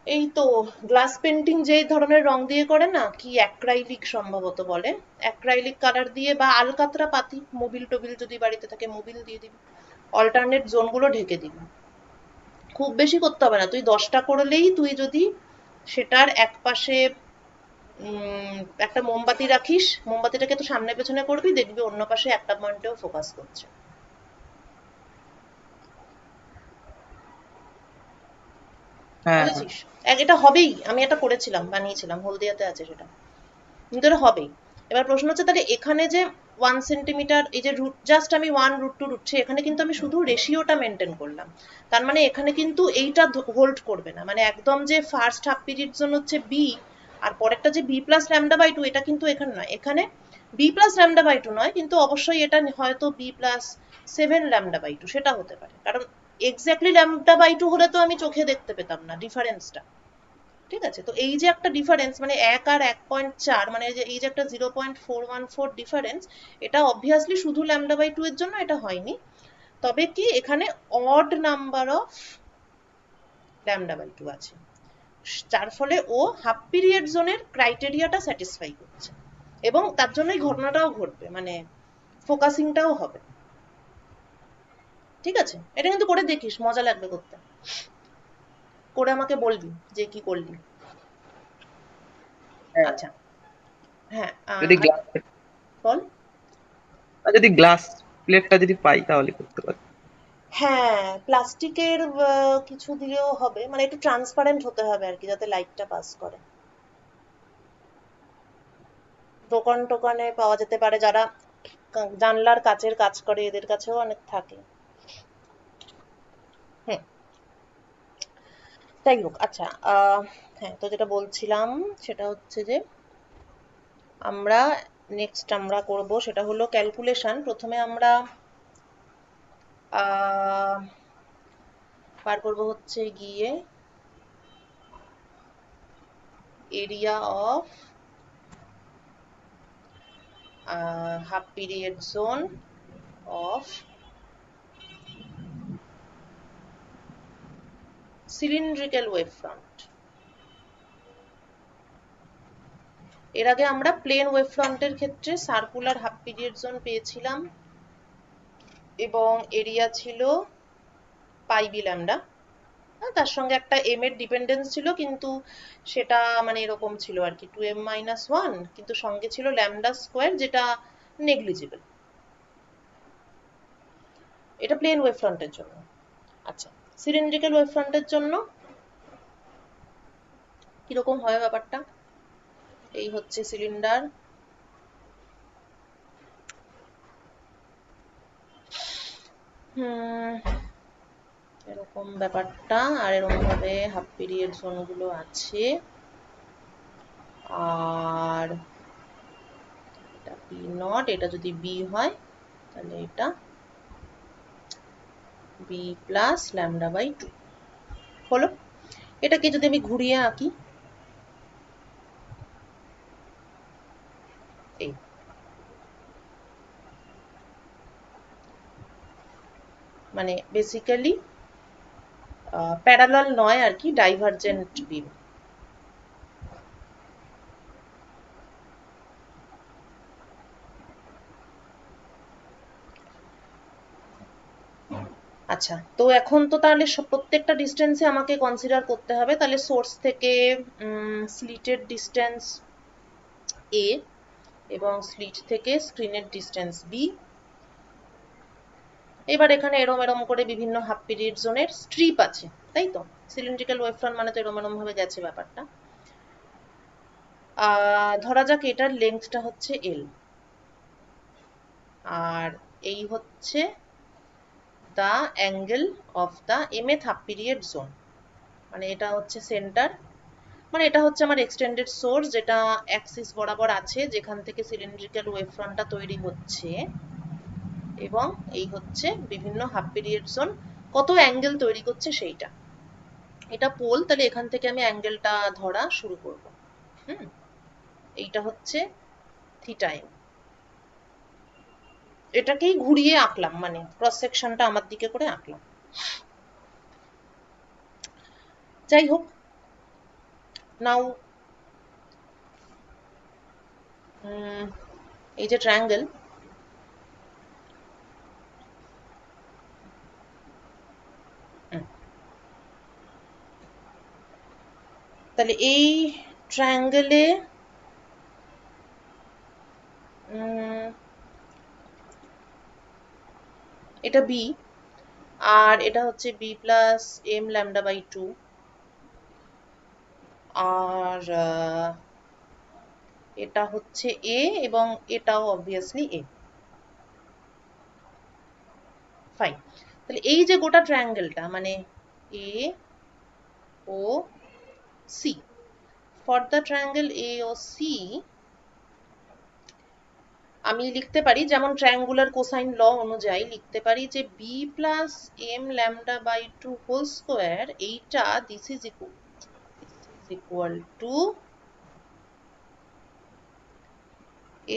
এই তো গ্লাস পেন্টিং যে ধরনের রং দিয়ে করে না, কি অ্যাক্রাইলিক সম্ভবত বলে, অ্যাক্রাইলিক কালার দিয়ে, বা আলকাতরা পাতি, মোবিল টোবিল যদি বাড়িতে থাকে মোবিল দিয়ে দিবি, অল্টারনেট জোনগুলো ঢেকে দিবি। খুব বেশি করতে হবে না, তুই 10টা করলেই তুই যদি সেটার এক পাশে একটা মোমবাতি রাখিস, মোমবাতিটাকে তো সামনে পেছনে করবি, দেখবি অন্য পাশে একটা পয়েন্টেও ফোকাস করছে। হ্যাঁ বুঝেছিস? এটা হবেই, আমি এটা করেছিলাম, বানিয়েছিলাম, হলদিয়াতে আছে সেটা, কিন্তু এটা হবেই। এবার প্রশ্ন হচ্ছে তাহলে এখানে যে 1 সেন্টিমিটার, এই যে জাস্ট আমি 1, √2, √3, এখানে কিন্তু আমি শুধু রেশিওটা মেনটেন করলাম। তার মানে এখানে কিন্তু এইটা হোল্ড করবে না, মানে একদম যে ফার্স্ট হাফ পিরিয়ড জোন হচ্ছে বি, আর পরেরটা যে b+λ/2, এটা কিন্তু এখানে নয়। এখানে b+λ/2 নয়, কিন্তু অবশ্যই এটা হয়তো b+7λ/2, সেটা হতে পারে, কারণ এক্স্যাক্টলি λ/2 হলে তো আমি চোখে দেখতে পেতাম না ডিফারেন্সটা। ঠিক আছে, তো এই যে একটা ডিফারেন্স, মানে 1 আর 1.4, মানে এই যে একটা 0.414 ডিফারেন্স, এটা অবভিয়াসলি শুধু λ/2 এর জন্য এটা হয়নি, তবে কি এখানে অড নাম্বার অফ λ/2 আছে, যার ফলে ও হাফ পিরিয়ড জোনের ক্রাইটেরিয়াটা স্যাটিসফাই করছে, এবং তার জন্যই ঘটনাটাও ঘটবে, মানে ফোকাসিংটাও হবে। ঠিক আছে, এটা কিন্তু করে দেখিস, মজা লাগবে করতে, করে আমাকে বলবি যে কি করলি। হ্যাঁ। আচ্ছা, হ্যাঁ, যদি গ্লাস বল। যদি গ্লাস প্লেটটা যদি পাই তাহলে করতে পারি। হ্যাঁ, প্লাস্টিকের কিছু দিলেও হবে, মানে একটু ট্রান্সপারেন্ট হতে হবে আর কি, যাতে লাইটটা পাস করে। দোকান টোকানে পাওয়া যেতে পারে, যারা জানলার কাচের কাজ করে এদের কাছেও অনেক থাকে। হুম, যাই হোক। আচ্ছা, হ্যাঁ, তো যেটা বলছিলাম সেটা হচ্ছে যে আমরা নেক্সট আমরা করব সেটা হলো ক্যালকুলেশন। প্রথমে আমরা বার করব হচ্ছে গিয়ে area of half period zone of cylindrical wave front. এর আগে আমরা প্লেন ওয়েভ ফ্রন্টের ক্ষেত্রে সার্কুলার হাফ পিরিয়ড জোন পেয়েছিলাম, এবং এরিয়া ছিল πb ল্যামডা, তার সঙ্গে একটা m এর ডিপেন্ডেন্স ছিল, কিন্তু সেটা মানে এরকম ছিল আর কি 2m-1, কিন্তু সঙ্গে ছিল ল্যামডা স্কোয়ার, যেটা নেগলিজিবল। এটা প্লেন ওয়েভ ফ্রন্টের জন্য। আচ্ছা, সিলিন্ড্রিক্যাল ওয়েভ ফ্রন্টের জন্য কিরকম হয় ব্যাপারটা? এই হচ্ছে সিলিন্ডার, এরকম ব্যাপারটা, আর এরকম ভাবে হাফ পিরিয়ড জোন গুলো আছে, আর এটা p0, এটা যদি b হয় তাহলে এটা b+λ/2 হলো। এটাকে যদি আমি ঘুরিয়ে আঁকি, এই মানে বেসিক্যালি প্যারালাল নয় আর কি, ডাইভারজেন্ট বিম। আচ্ছা, তো এখন তো তাহলে প্রত্যেকটা ডিস্টেন্সে আমাকে কনসিডার করতে হবে, তাহলে সোর্স থেকে স্লিটের ডিস্টেন্স a, এবং স্লিট থেকে স্ক্রিনের ডিস্টেন্স b। এবার এখানে এরম এরম করে বিভিন্ন হাফ পিরিয়ড জোনের স্ট্রিপ আছে, তাই তো? সিলিন্ড্রিক্যাল ওয়েভ ফ্রন্ট মানে তো এরম এরম ভাবে গেছে ব্যাপারটা। ধরা যাক এটার লেন্থটা হচ্ছে l, আর এই হচ্ছে the angle of the mth half period zone, মানে এটা হচ্ছে সেন্টার, মানে এটা হচ্ছে আমার এক্সটেন্ডেড সোর্স, যেটা অ্যাক্সিস বরাবর আছে, যেখান থেকে সিলিন্ড্রিক্যাল ওয়েভ ফ্রন্টটা তৈরি হচ্ছে, এবং এই হচ্ছে বিভিন্ন হাফ পিরিয়ড জোন কত অ্যাঙ্গেল তৈরি করছে সেইটা। এটা পোল, তাহলে এখান থেকে আমি অ্যাঙ্গেলটা ধরা শুরু করব। এইটা হচ্ছে থিটা এম। এটাকেই ঘুরিয়ে আঁকলাম, মানে ক্রস সেকশনটা আমার দিকে করে আঁকলাম। যাই হোক, নাও এই যে ট্রায়াঙ্গেল, তাহলে এই ট্রায়াঙ্গেলে এটা বি, আর এটা হচ্ছে b plus M lambda by 2, আর এটা হচ্ছে এ, এবং এটাও অবভিয়াসলি এ। ফাইন, তাহলে এই যে গোটা ট্রায়াঙ্গেলটা মানে A O C, for the triangle A O C আমি লিখতে পারি যেমন ট্রায়াঙ্গুলার কোসাইন ল অনুযায়ী লিখতে পারি যে B plus M lambda by 2 whole square, এইটা this is equal to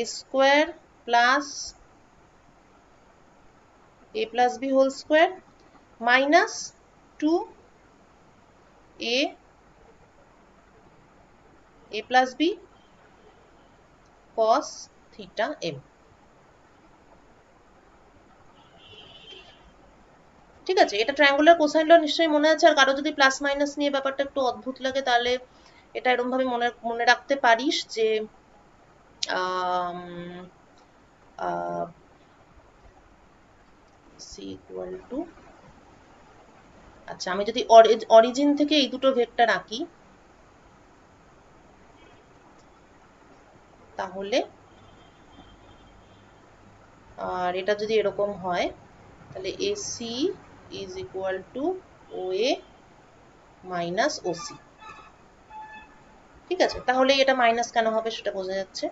a square plus a plus b whole square minus 2a plus b cos theta m। ঠিক আছে, এটা ট্রায়াঙ্গুলার কোসাইন ল নিশ্চয়ই মনে আছে। আর কারো যদি প্লাস মাইনাস নিয়ে ব্যাপারটা একটু অদ্ভুত লাগে তাহলে এটা এরকম ভাবে মনে রাখতে পারিস যে c equal to, আচ্ছা আমি যদি অরিজিন থেকে এই দুটো ভেক্টর আঁকি তাহলে, আর এটা যদি এরকম হয় তাহলে AC is equal to OA minus OC। ঠিক আছে, তাহলে এটা মাইনাস কেন হবে সেটা বোঝা যাচ্ছে।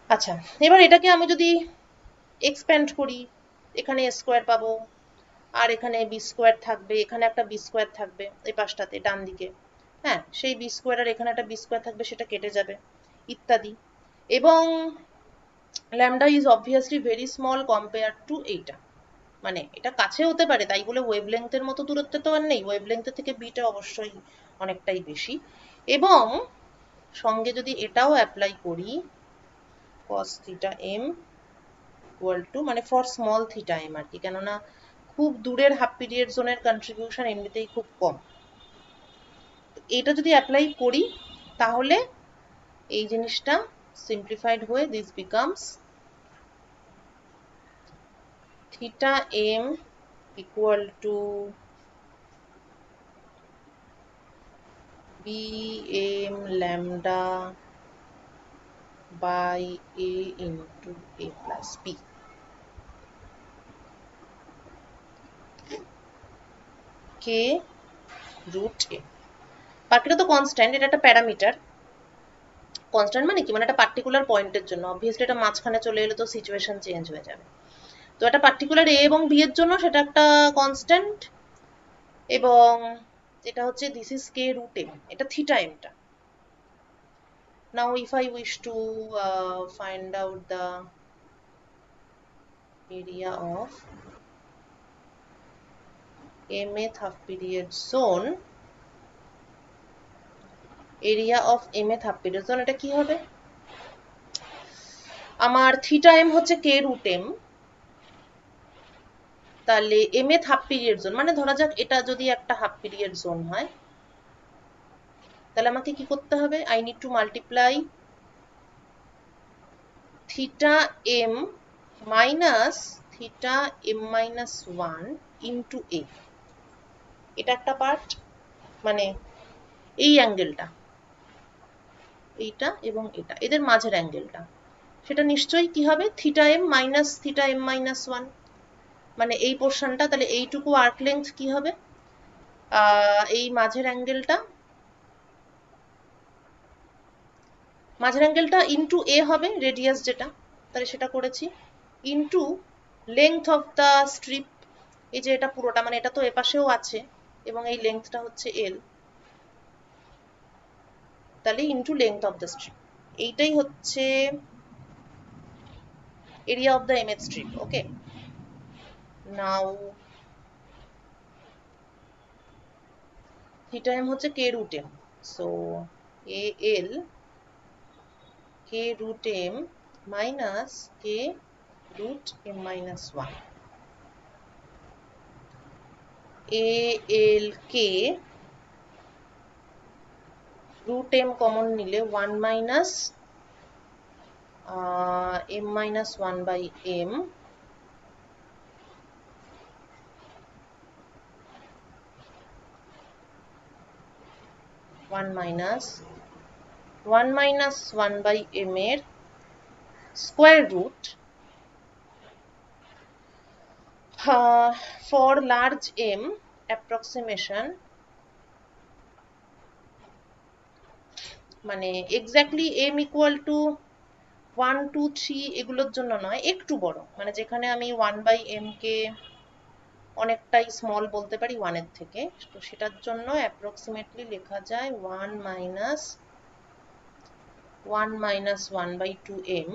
আচ্ছা, এবার এটাকে আমি যদি এক্সপ্যান্ড করি, এখানে a স্কোয়ার পাবো, আর এখানে b স্কোয়ার থাকবে, এখানে একটা b স্কোয়ার থাকবে এই পাশটাতে ডান দিকে, হ্যাঁ সেই b স্কোয়ার, আর এখানে একটা b স্কোয়ার থাকবে, সেটা কেটে যাবে ইত্যাদি। এবং lambda is obviously very small compare to এইটা, মানে এটা কাছে হতে পারে তাই বলে ওয়েভলেংথের মতো দূরত্বে তো আর নেই, ওয়েভলেংথের থেকে বিটা অবশ্যই অনেকটাই বেশি। এবং সঙ্গে যদি এটাও অ্যাপ্লাই করি cos theta m equal to, মানে ফর স্মল থিটা m আর কি, কেননা খুব দূরের হাফ পিরিয়ড জোনের কন্ট্রিবিউশন এমনিতেই খুব কম। এটা যদি অ্যাপ্লাই করি তাহলে এই জিনিসটা সিম্পলিফাইড হয়ে this becomes theta m equal to bm lambda by a into a plus b, k root a। বাকিটা তো কনস্ট্যান্ট, এটা একটা প্যারামিটার। কনস্ট্যান্ট মানে কি, মানে একটা পার্টিকুলার পয়েন্টের জন্য, অবভিয়াসলি এটা মাঝখানে চলে এলে তো সিচুয়েশন চেঞ্জ হয়ে যাবে। তো একটা পার্টিকুলার এ এবং বি এর জন্য সেটা একটা কনস্ট্যান্ট, এবং এটা হচ্ছে this is K root M, এটা থিটা এমটা। Now if I wish to find out the area of mth half period zone, area of mth half period zone, এটা কি হবে, আমার থিটা m হচ্ছে কে রুট এম, তাহলে mth half period zone, মানে ধরা যাক এটা যদি একটা হাফ পিরিয়ড জোন হয়, তাহলে আমাকে কি করতে হবে, I need to multiply theta m minus theta m minus 1 into a। এটা একটা পার্ট, মানে এই অ্যাঙ্গেলটা, এইটা এবং এটা, এদের মাঝের অ্যাঙ্গেলটা, সেটা নিশ্চয়ই কি হবে theta m minus theta m minus 1, মানে এই পোর্শনটা। তাহলে এইটুকু আর্ক লেন্থ কি হবে, এই মাঝের অ্যাঙ্গেলটা ইন্টু এ হবে, রেডিয়াস যেটা, তাহলে সেটা করেছি, into length of the strip, এই যে এটা পুরোটা, মানে এটা তো এপাশেও আছে এবং এই লেংথটা হচ্ছে এল, তাহলে into length of the strip, এইটাই হচ্ছে area of the MH strip. Okay, now theta m হচ্ছে k root m, so a l k root m minus k root m minus one, a l k root m common নিলে 1 মাইনাস m minus 1 by m, one minus 1 by m এর square root for large m approximation, মানে exactly m equal to 1 2 3 এগুলোর জন্য নয়, একটু বড়, মানে যেখানে আমি 1 by m কে অনেকটাই স্মল বলতে পারি 1 এর থেকে, তো সেটার জন্য অ্যাপ্রক্সিমেটলি লেখা যায় 1 minus 1 by 2m।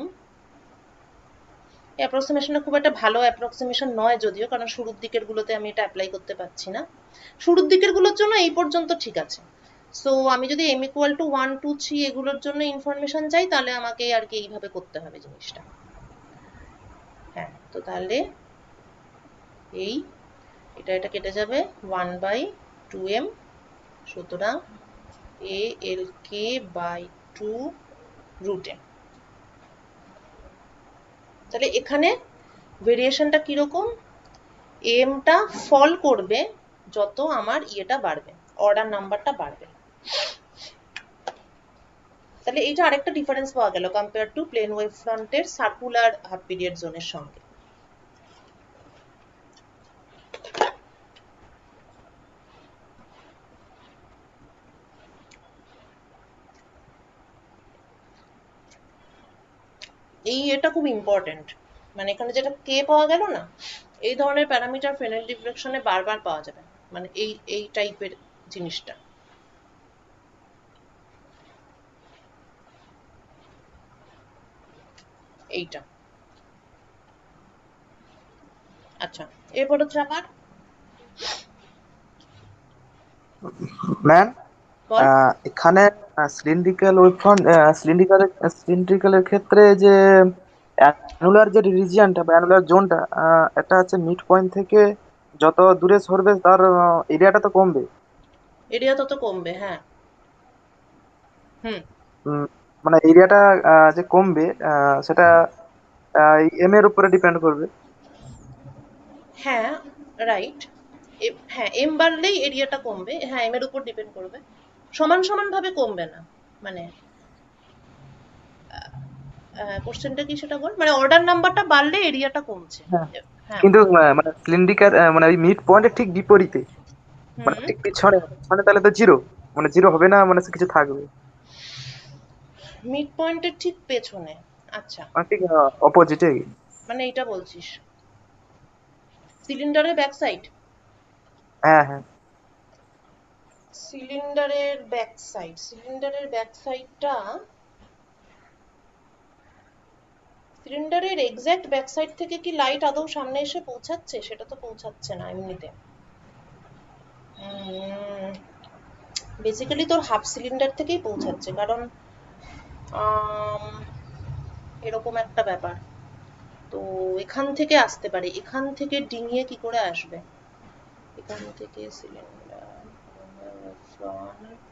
অ্যাপ্রক্সিমেশনটা খুব একটা ভালো অ্যাপ্রক্সিমেশন নয় যদিও, কারণ শুরুর দিকের গুলোতে আমি এটা অ্যাপ্লাই করতে পারছি না, শুরুর দিকের গুলোর জন্য এই পর্যন্ত ঠিক আছে। সো আমি যদি m equal to 1 2 3 এগুলোর জন্য ইনফরমেশন চাই, তাহলে আমাকে আর কি এইভাবে করতে হবে জিনিসটা। হ্যাঁ, তো তাহলে এই এটা কেটে যাবে 1 by 2m, সুতরাং a l k by 2 root m। তাহলে এখানে ভেরিয়েশনটা কিরকম, এমটা ফল করবে যত আমার ইয়েটা বাড়বে, অর্ডার নাম্বারটা বাড়বে। তাহলে এইটা আরেকটা ডিফারেন্স পাওয়া গেল কম্পেয়ার টু প্লেন ওয়েভ ফ্রন্টের সার্কুলার হাফ পিরিয়ড জোনের সঙ্গে। এটা খুব ইম্পর্টেন্ট, মানে এখানে যেটা কে পাওয়া গেল না, এই ধরনের প্যারামিটার ফ্রেনেল ডিফ্লেকশনে বারবার পাওয়া যাবে, মানে এই টাইপের জিনিসটা। এইটা আচ্ছা, এরপর হচ্ছে আমার ম্যাম বল। এখানে সিলিন্ড্রিক্যাল ওয়েভফ্রন্ট সিলিন্ড্রিক্যালের ক্ষেত্রে যে অ্যানুলার যে রিজিয়নটা বা অ্যানুলার জোনটা, এটা হচ্ছে মিড পয়েন্ট থেকে যত দূরে সরবে তার এরিয়াটা তো কমবে। এরিয়া তত কমবে, হ্যাঁ। হুম। উম, মানে এরিয়াটা যে কমবে সেটা এম এর উপরে ডিপেন্ড করবে। হ্যাঁ, রাইট। হ্যাঁ, এম বাড়লেই এরিয়াটা কমবে, হ্যাঁ এম এর উপর ডিপেন্ড করবে, সমান সমান ভাবে কমবে না, মানে কোশ্চেনটা কি সেটা বল, মানে অর্ডার নাম্বারটা বাড়লে এরিয়াটা কমছে। হ্যাঁ, হ্যাঁ কিন্তু বল। মানে সিলিন্ড্রিক্যাল মানে ওই মিড পয়েন্টের ঠিক বিপরীতে, মানে হুম। ঠিক পিছনে, পিছনে তাহলে তো জিরো, মানে জিরো হবে না, মানে কিছু থাকবে, মিড পয়েন্টের ঠিক পেছনে, আচ্ছা, মানে ঠিক অপোজিটে। মানে এইটা বলছিস সিলিন্ডারের ব্যাক সাইড, হ্যাঁ হ্যাঁ। সিলিন্ডারের ব্যাক সাইডটা, সিলিন্ডারের এক্স্যাক্ট ব্যাক সাইড থেকে কি লাইট আদৌ সামনে এসে পৌঁছাচ্ছে, সেটা তো পৌঁছাচ্ছে না এমনিতে। বেসিক্যালি তোর হাফ সিলিন্ডার থেকেই পৌঁছাচ্ছে, কারণ আম, এরকম একটা ব্যাপার, তো এখান থেকে আসতে পারে, এখান থেকে ডিঙিয়ে কি করে আসবে, এখান থেকে সিলিন্ডার ফ্রন্ট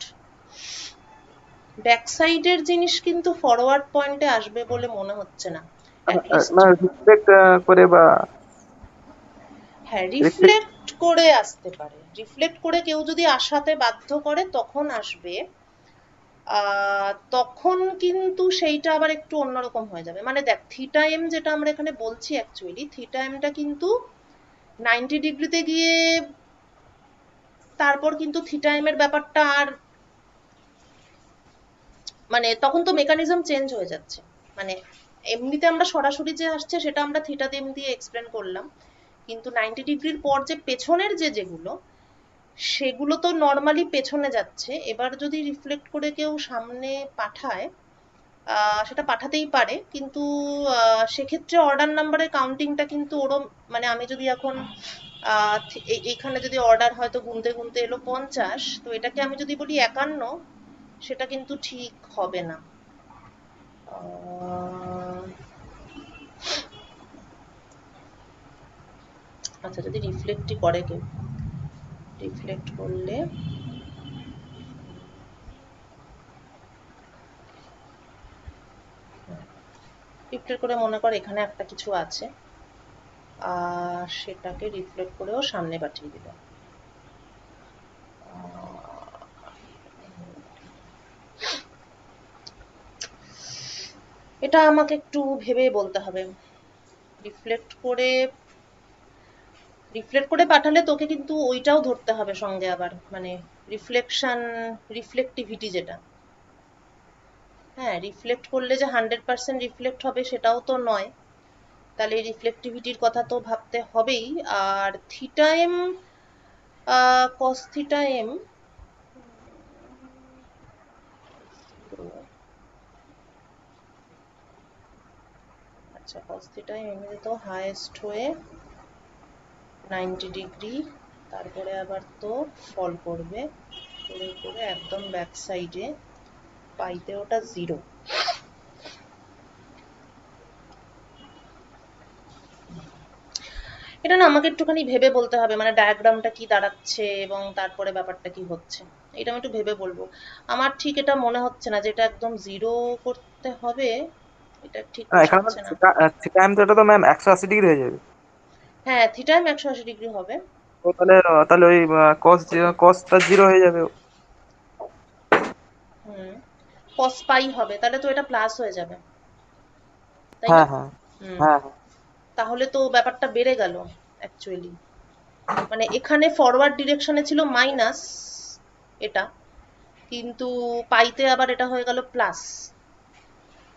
ব্যাক সাইডের জিনিস কিন্তু ফরওয়ার্ড পয়েন্টে আসবে বলে মনে হচ্ছে না, অ্যাটলিস্ট। মানে রিফ্লেক্ট করে বা হ্যাঁ, রিফ্লেক্ট। রিফ্লেক্ট করে আসতে পারে, রিফ্লেক্ট করে কেউ যদি আসাতে বাধ্য করে তখন আসবে, তখন কিন্তু সেইটা আবার একটু অন্যরকম হয়ে যাবে। মানে দেখ থিটা এম যেটা আমরা এখানে বলছি, অ্যাকচুয়ালি থিটা এমটা কিন্তু 90 ডিগ্রিতে গিয়ে তারপর কিন্তু থিটা এম এর ব্যাপারটা আর, মানে তখন তো মেকানিজম চেঞ্জ হয়ে যাচ্ছে, মানে এমনিতে আমরা সরাসরি যে আসছে সেটা আমরা থিটা দিয়ে এক্সপ্লেন করলাম, কিন্তু 90 ডিগ্রির পর যে পেছনের যেগুলো, সেগুলো তো নর্মালি পেছনে যাচ্ছে। এবার যদি রিফ্লেক্ট করে কেউ সামনে পাঠায়, সেটা পাঠাতেই পারে, কিন্তু সেক্ষেত্রে অর্ডার নাম্বারের কাউন্টিংটা কিন্তু ওরম, মানে আমি যদি এখন এইখানে যদি অর্ডার হয়তো গুনতে গুনতে এলো 50, তো এটাকে আমি যদি বলি 51, সেটা কিন্তু ঠিক হবে না। আচ্ছা, যদি রিফ্লেক্টই করে কেউ, রিফ্লেক্ট করলে রিফ্লেক্ট করে মনে কর এখানে একটা কিছু আছে, সেটাকে রিফ্লেক্ট করেও সামনে পাঠিয়ে দিল। এটা আমাকে একটু ভেবে বলতে হবে। রিফ্লেক্ট করে পাঠালে তোকে কিন্তু ওইটাও ধরতে হবে সঙ্গে আবার, মানে রিফ্লেক্টিভিটি যেটা। হ্যাঁ, রিফ্লেক্ট করলে যে 100% রিফ্লেক্ট হবে সেটাও তো নয়, তাহলে রিফ্লেক্টিভিটির কথা তো ভাবতে হবেই। আর theta M, cos theta M, আচ্ছা কস থিটা এম তো হাইয়েস্ট হয়ে 90 ডিগ্রি, তারপরে আবার তো ফল করবে, করে করে একদম ব্যাক সাইডে পাইতে ওটা 0। এটা না আমাকে একটুখানি ভেবে বলতে হবে, মানে ডায়াগ্রামটা কি দাঁড়াচ্ছে এবং তারপরে ব্যাপারটা কি হচ্ছে, এটা আমি একটু ভেবে বলবো। আমার ঠিক এটা মনে হচ্ছে না যে এটা একদম 0 করতে হবে, এটা ঠিক না, এখানে পোষাচ্ছে না। থিটা এম তো, এটা তো ম্যাম 180 ডিগ্রি হয়ে যাবে। হ্যাঁ, থিটা 180 ডিগ্রি হবে। তো তাহলে তাহলে ওই কসটা 0 হয়ে যাবে। হুম, কস পাই হবে, তাহলে তো এটা প্লাস হয়ে যাবে, তাই না? হ্যাঁ হ্যাঁ হুম, হ্যাঁ হ্যাঁ। তাহলে তো ব্যাপারটা বেড়ে গেল অ্যাকচুয়ালি। মানে এখানে ফরওয়ার্ড ডিরেকশনে ছিল মাইনাস এটা, কিন্তু পাইতে আবার এটা হয়ে গেল প্লাস।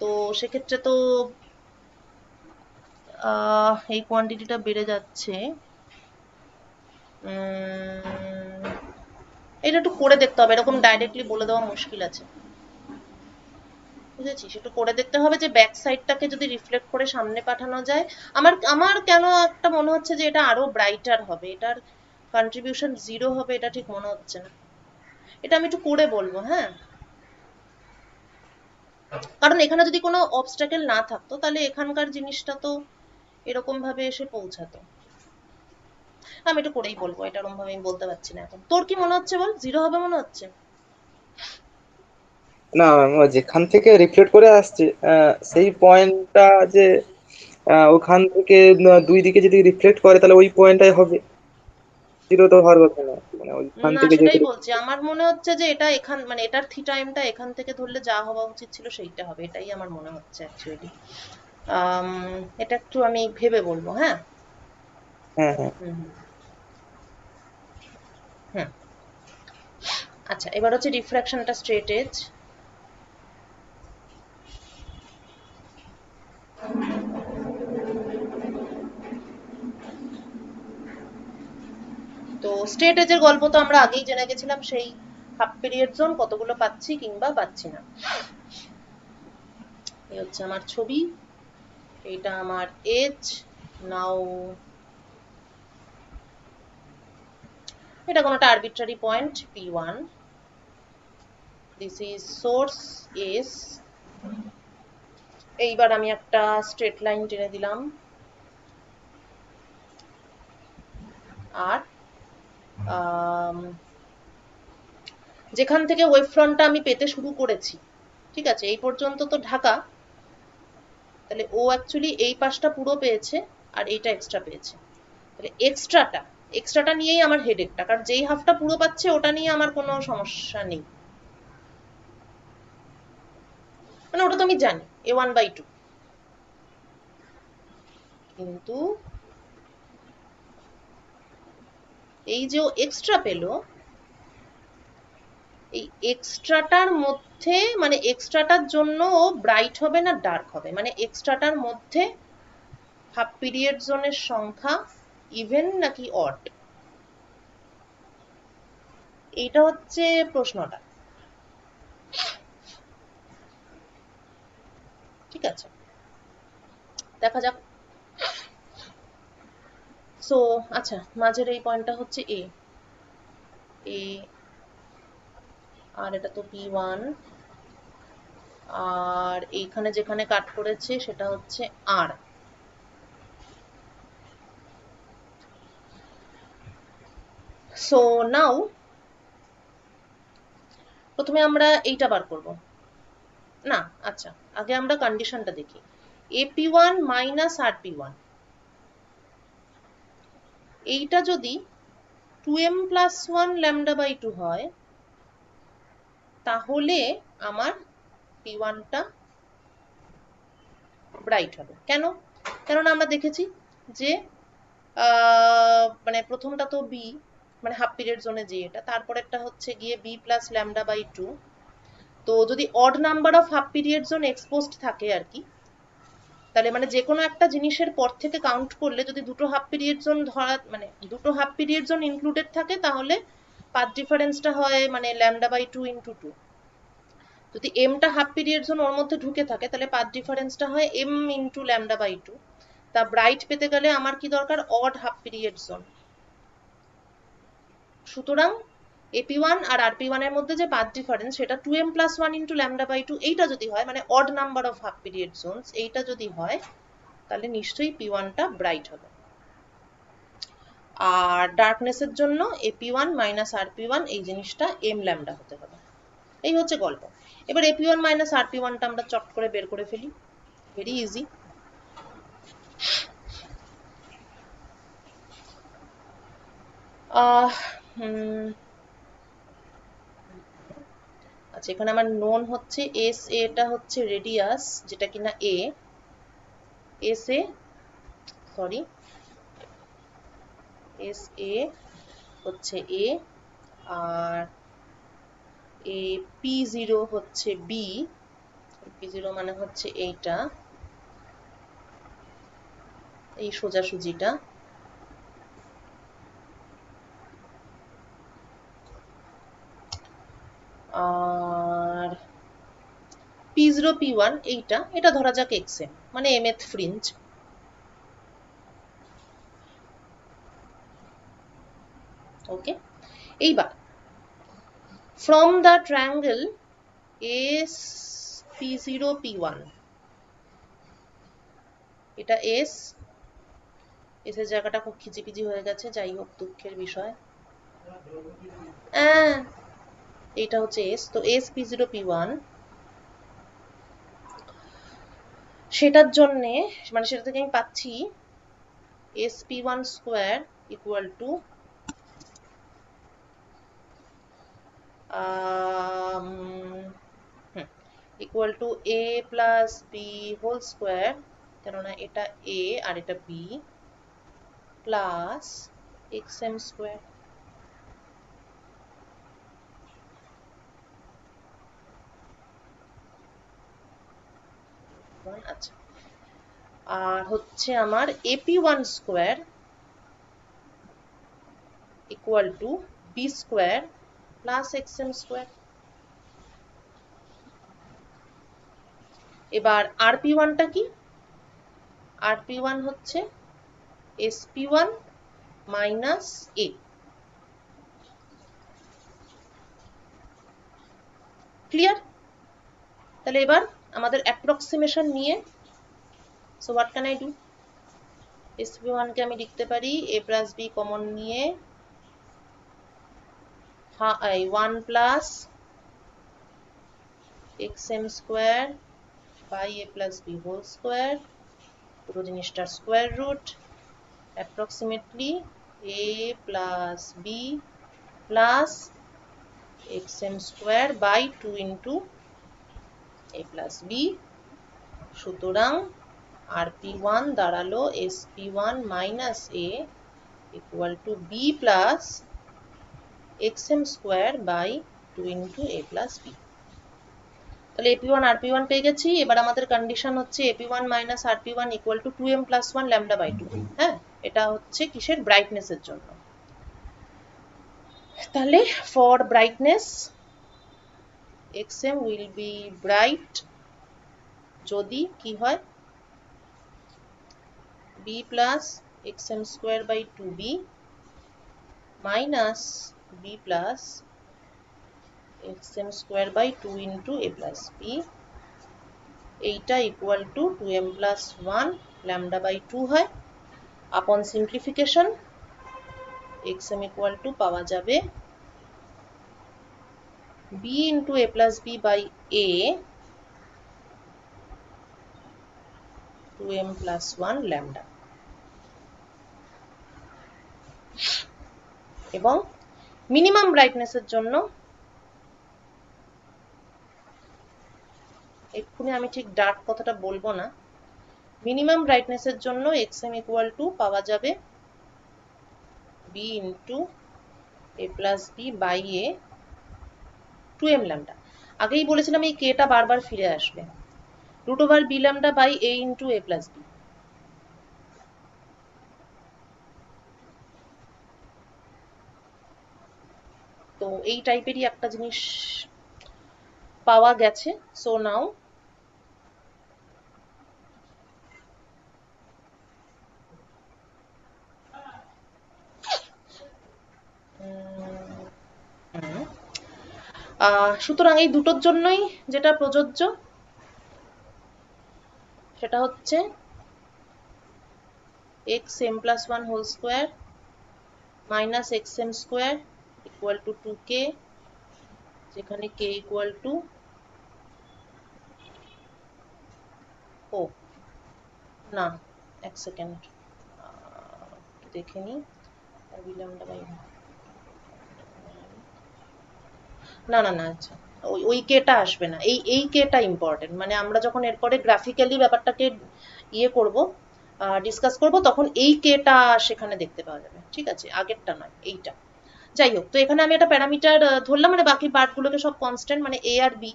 তো সেক্ষেত্রে তো এই কোয়ান্টিটিটা বেড়ে যাচ্ছে। এটা একটু করে দেখতে হবে, এরকম ডাইরেক্টলি বলে দেওয়া মুশকিল আছে, বুঝেছিস? একটু করে দেখতে হবে যে ব্যাক সাইডটাকে যদি রিফ্লেক্ট করে সামনে পাঠানো যায়। আমার আমার কেন একটা মনে হচ্ছে যে এটা আরো ব্রাইটার হবে, এটার কন্ট্রিবিউশন 0 হবে, এটা ঠিক মনে হচ্ছে না। এটা আমি একটু করে বলবো, হ্যাঁ। কারণ এখানে যদি কোনো অবস্টাকেল না থাকতো তাহলে এখানকার জিনিসটা তো এরকম ভাবে এসে পৌঁছাতো। আমি একটু করেই বলবো, এটা এরকম ভাবে আমি বলতে পারছি না এখন। তোর কি মনে হচ্ছে বল, 0 হবে মনে হচ্ছে? না ম্যাম, যেখান থেকে রিফ্লেক্ট করে আসছে সেই পয়েন্টটা যে ওখান থেকে দুই দিকে যদি রিফ্লেক্ট করে তাহলে ওই পয়েন্টটাই হবে। 0 তো হওয়ার কথা না, মানে ওইখান না, থেকে যেহেতু সেটাই বলছি, আমার মনে হচ্ছে যে এটা এখান, মানে এটার থিটা এমটা এখান থেকে ধরলে যা হওয়া উচিত ছিল সেইটা হবে, এটাই আমার মনে হচ্ছে অ্যাকচুয়ালি। এটা একটু আমি ভেবে বলবো, হ্যাঁ। হ্যাঁ হ্যাঁ। হুম হুম হুম। আচ্ছা, এবার হচ্ছে রিফ্র্যাকশনটা স্ট্রেট এজ। তো স্ট্রেট এজের গল্প তো আমরা আগেই জেনে গেছিলাম, সেই হাফ পিরিয়ড জোন কতগুলো পাচ্ছি কিংবা পাচ্ছি না। এই হচ্ছে আমার ছবি, এটা আমার এজ। নাও এটা কোনো একটা arbitrary point P1, this is source S. এইবার আমি একটা স্ট্রেট লাইন টেনে দিলাম, আর যেখান থেকে ওয়েভ ফ্রন্টটা আমি পেতে শুরু করেছি, ঠিক আছে, এই পর্যন্ত তো ঢাকা, তাহলে ও অ্যাকচুয়ালি এই পাশটা পুরো পেয়েছে আর এইটা এক্সট্রা পেয়েছে। তাহলে এক্সট্রাটা নিয়েই আমার হেডেকটা, কারণ যেই হাফটা পুরো পাচ্ছে ওটা নিয়ে আমার কোনো সমস্যা নেই, মানে ওটা তো আমি জানি A1/2। কিন্তু এই যে ও এক্সট্রা পেলো, এই এক্সট্রাটার মধ্যে মানে এক্সট্রাটার জন্য ও ব্রাইট হবে না ডার্ক হবে, মানে এক্সট্রাটার মধ্যে হাফ পিরিয়ড জোনের সংখ্যা ইভেন নাকি অড, এইটা হচ্ছে প্রশ্নটা। ঠিক আছে, দেখা যাক। সো আচ্ছা, মাঝের এই পয়েন্টটা হচ্ছে এ, আর এটা তো P1, আর এইখানে যেখানে কাট করেছে সেটা হচ্ছে আর। সো নাও প্রথমে আমরা এইটা বার করব না, আচ্ছা আগে আমরা কন্ডিশনটা দেখি। AP1 মাইনাস RP1, এইটা যদি 2m প্লাস 1 ল্যামডা বাই 2 হয়, তাহলে আমার P1টা ব্রাইট হবে। কেন? কারণ আমরা দেখেছি যে মানে প্রথমটা তো বি, মানে হাফ পিরিয়ড জোনে যে এটা, তারপরেরটা হচ্ছে গিয়ে বি প্লাস ল্যামডা বাই 2। তো যদি odd number of half period zone exposed থাকে আর কি, তাহলে মানে যে কোনো একটা জিনিসের পর থেকে কাউন্ট করলে যদি দুটো হাফ পিরিয়ড জোন ধরা, মানে দুটো হাফ পিরিয়ড জোন ইনক্লুডেড থাকে, তাহলে পাথ ডিফারেন্সটা হয় মানে ল্যামডা বাই 2 ইন্টু 2। যদি এমটা হাফ পিরিয়ড জোন ওর মধ্যে ঢুকে থাকে, তাহলে পাথ ডিফারেন্সটা হয় এম ইন্টু ল্যামডা বাই 2। তা ব্রাইট পেতে গেলে আমার কি দরকার? Odd half period zone. সুতরাং AP1 আর RP1 এর মধ্যে যে পাথ ডিফারেন্স সেটা 2m plus 1 into lambda by 2, এইটা যদি হয় মানে odd number of half period Jones, এইটা যদি হয় তাহলে নিশ্চয়ই P1টা ব্রাইট হবে। আর ডার্কনেসের জন্য AP1 মাইনাস RP1 এই জিনিসটা m ল্যামডা হতে হবে। এই হচ্ছে গল্প। এবার AP1 মাইনাস RP1টা আমরা চট করে বের করে ফেলি, ভেরি ইজি। আচ্ছা, এখানে আমার নোন হচ্ছে এস, এটা হচ্ছে রেডিয়াস যেটা কিনা A, S A sorry S A হচ্ছে এ, আর এ P0 হচ্ছে বি, P0 মানে হচ্ছে এইটা, এই সোজাসুজিটা, আর P0 P1 এইটা, এটা ধরা যাক xm মানে mth ফ্রিঞ্জ। ওকে, এইবার from the triangle SP0 P1, এটা S, এস এর জায়গাটা খুব খিচিপিচি হয়ে গেছে, যাই হোক দুঃখের বিষয়। এইটা হচ্ছে S, তো SP0 P1, সেটার জন্যে মানে সেটা থেকে আমি পাচ্ছি SP1 square equal to equal to A plus b whole square, কেননা এটা A আর এটা B, প্লাস xm স্কোয়ার। আচ্ছা, আর হচ্ছে আমার AP1 square equal to B square plus xm square. এবার RP1টা কি? RP1 হচ্ছে SP1 মাইনাস A। ক্লিয়ার? তাহলে এবার আমাদের অ্যাপ্রক্সিমেশন নিয়ে, so what can I do? SP1 কে আমি লিখতে পারি A প্লাস B কমন নিয়ে 1 প্লাস xm square by A plus B whole square, পুরো জিনিসটার square root, approximately A plus B plus xm square by 2 into A plus B। সুতরাং RP1 দাঁড়ালো SP1 minus A equal to B plus xm square by 2 into a plus b। তাহলে AP1 RP1 পেয়ে গেছি। এবার আমাদের condition হচ্ছে AP1 minus RP1 equal to 2m plus 1 lambda by 2। হ্যাঁ, এটা হচ্ছে কিসের? ব্রাইটনেসের জন্য। তাহলে for brightness xm will be bright যদি কি হয় b plus xm square by 2b minus b plus xm square by 2 into a plus b, এইটা equal to 2m plus 1 lambda by 2 হয়। upon simplification xm equal to পাওয়া যাবে b into a plus b by a 2m plus 1 lambda। এবং minimum ব্রাইটনেসের জন্য এক্ষুনি আমি ঠিক dark কথাটা বলবো না, মিনিমাম ব্রাইটনেসের জন্য xm equal to পাওয়া যাবে b into a plus b by a 2m lambda। আগেই বলেছিলাম এই k টা বারবার ফিরে আসবে, root over b lambda by a into a plus b। তো এই টাইপেরই একটা জিনিস পাওয়া গেছে। সো নাও সুতরাং এই দুটোর জন্যই যেটা প্রযোজ্য সেটা হচ্ছে xm plus 1 whole square minus xm square equal to 2k, যেখানে k equal to ও না এক সেকেন্ড দেখে নি, না না না আচ্ছা ওই কেটা আসবে না, এই কেটা ইম্পর্টেন্ট। মানে আমরা যখন এরপরে গ্রাফিক্যালি ব্যাপারটাকে ইয়ে করব, ডিসকাস করব, তখন এই কেটা সেখানে দেখতে পাওয়া যাবে। ঠিক আছে, আগেরটা নয়, এইটা। যাই হোক, তো এখানে আমি একটা প্যারামিটার ধরলাম, মানে বাকি পার্টগুলোকে সব কনস্ট্যান্ট, মানে এ আর বি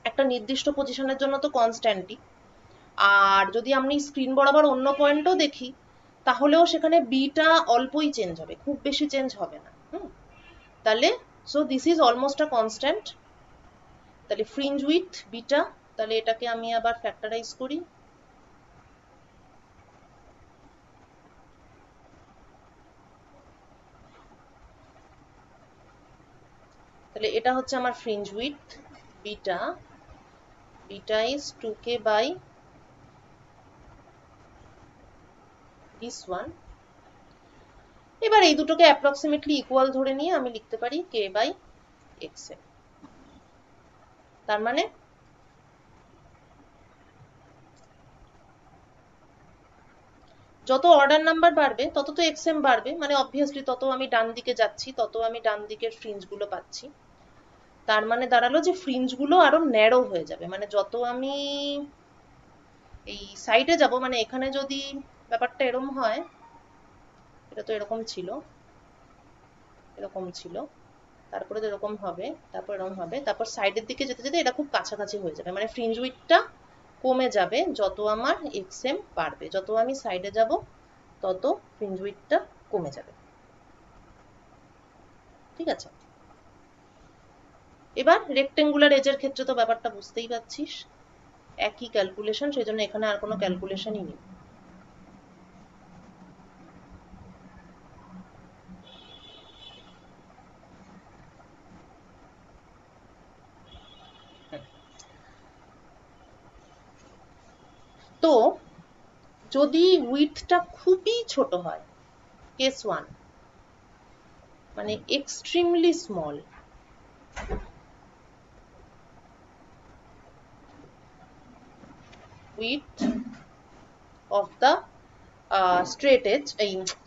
একটা নির্দিষ্ট পজিশনের জন্য তো কনস্ট্যান্টই। আর যদি আমি স্ক্রিন বরাবর অন্য পয়েন্টও দেখি তাহলেও সেখানে বিটা অল্পই চেঞ্জ হবে, খুব বেশি চেঞ্জ হবে না। তাহলে so this is almost a constant. তাহলে ফ্রিঞ্জ উইথ বিটা, তাহলে এটাকে আমি আবার ফ্যাক্টরাইজ করি। তাহলে এটা হচ্ছে আমার fringe with beta, beta is 2k by this one। এবার এই দুটোকে অ্যাপ্রক্সিমেটলি ইকুয়াল ধরে নিয়ে আমি লিখতে পারি k বাই xm। তার মানে যত অর্ডার নাম্বার বাড়বে তত তো xm বাড়বে, মানে অবভিয়াসলি তত আমি ডান দিকে যাচ্ছি তত আমি ডান দিকের ফ্রিঞ্জ গুলো পাচ্ছি। তার মানে দাঁড়ালো যে ফ্রিঞ্জ গুলো আরো ন্যারো হয়ে যাবে, মানে যত আমি এই সাইডে যাব, মানে এখানে যদি ব্যাপারটা এরকম হয়, এটা তো এরকম ছিল, এরকম ছিল, তারপরে তো এরকম হবে, তারপর এরকম হবে, তারপর সাইডের দিকে যেতে যেতে এটা খুব কাছাকাছি হয়ে যাবে, মানে ফ্রিঞ্জ উইডথটা কমে যাবে যত আমার xm বাড়বে, যত আমি সাইডে যাব তত ফ্রিঞ্জ উইডথটা কমে যাবে। ঠিক আছে, এবার রেক্টেঙ্গুলার এজের ক্ষেত্রে তো ব্যাপারটা বুঝতেই পারছিস, একই ক্যালকুলেশন, সেই জন্য এখানে আর কোনো ক্যালকুলেশনই নেই। তো যদি উইডথটা খুবই ছোট হয়, কেস 1, মানে extremely small, width of the straight edge,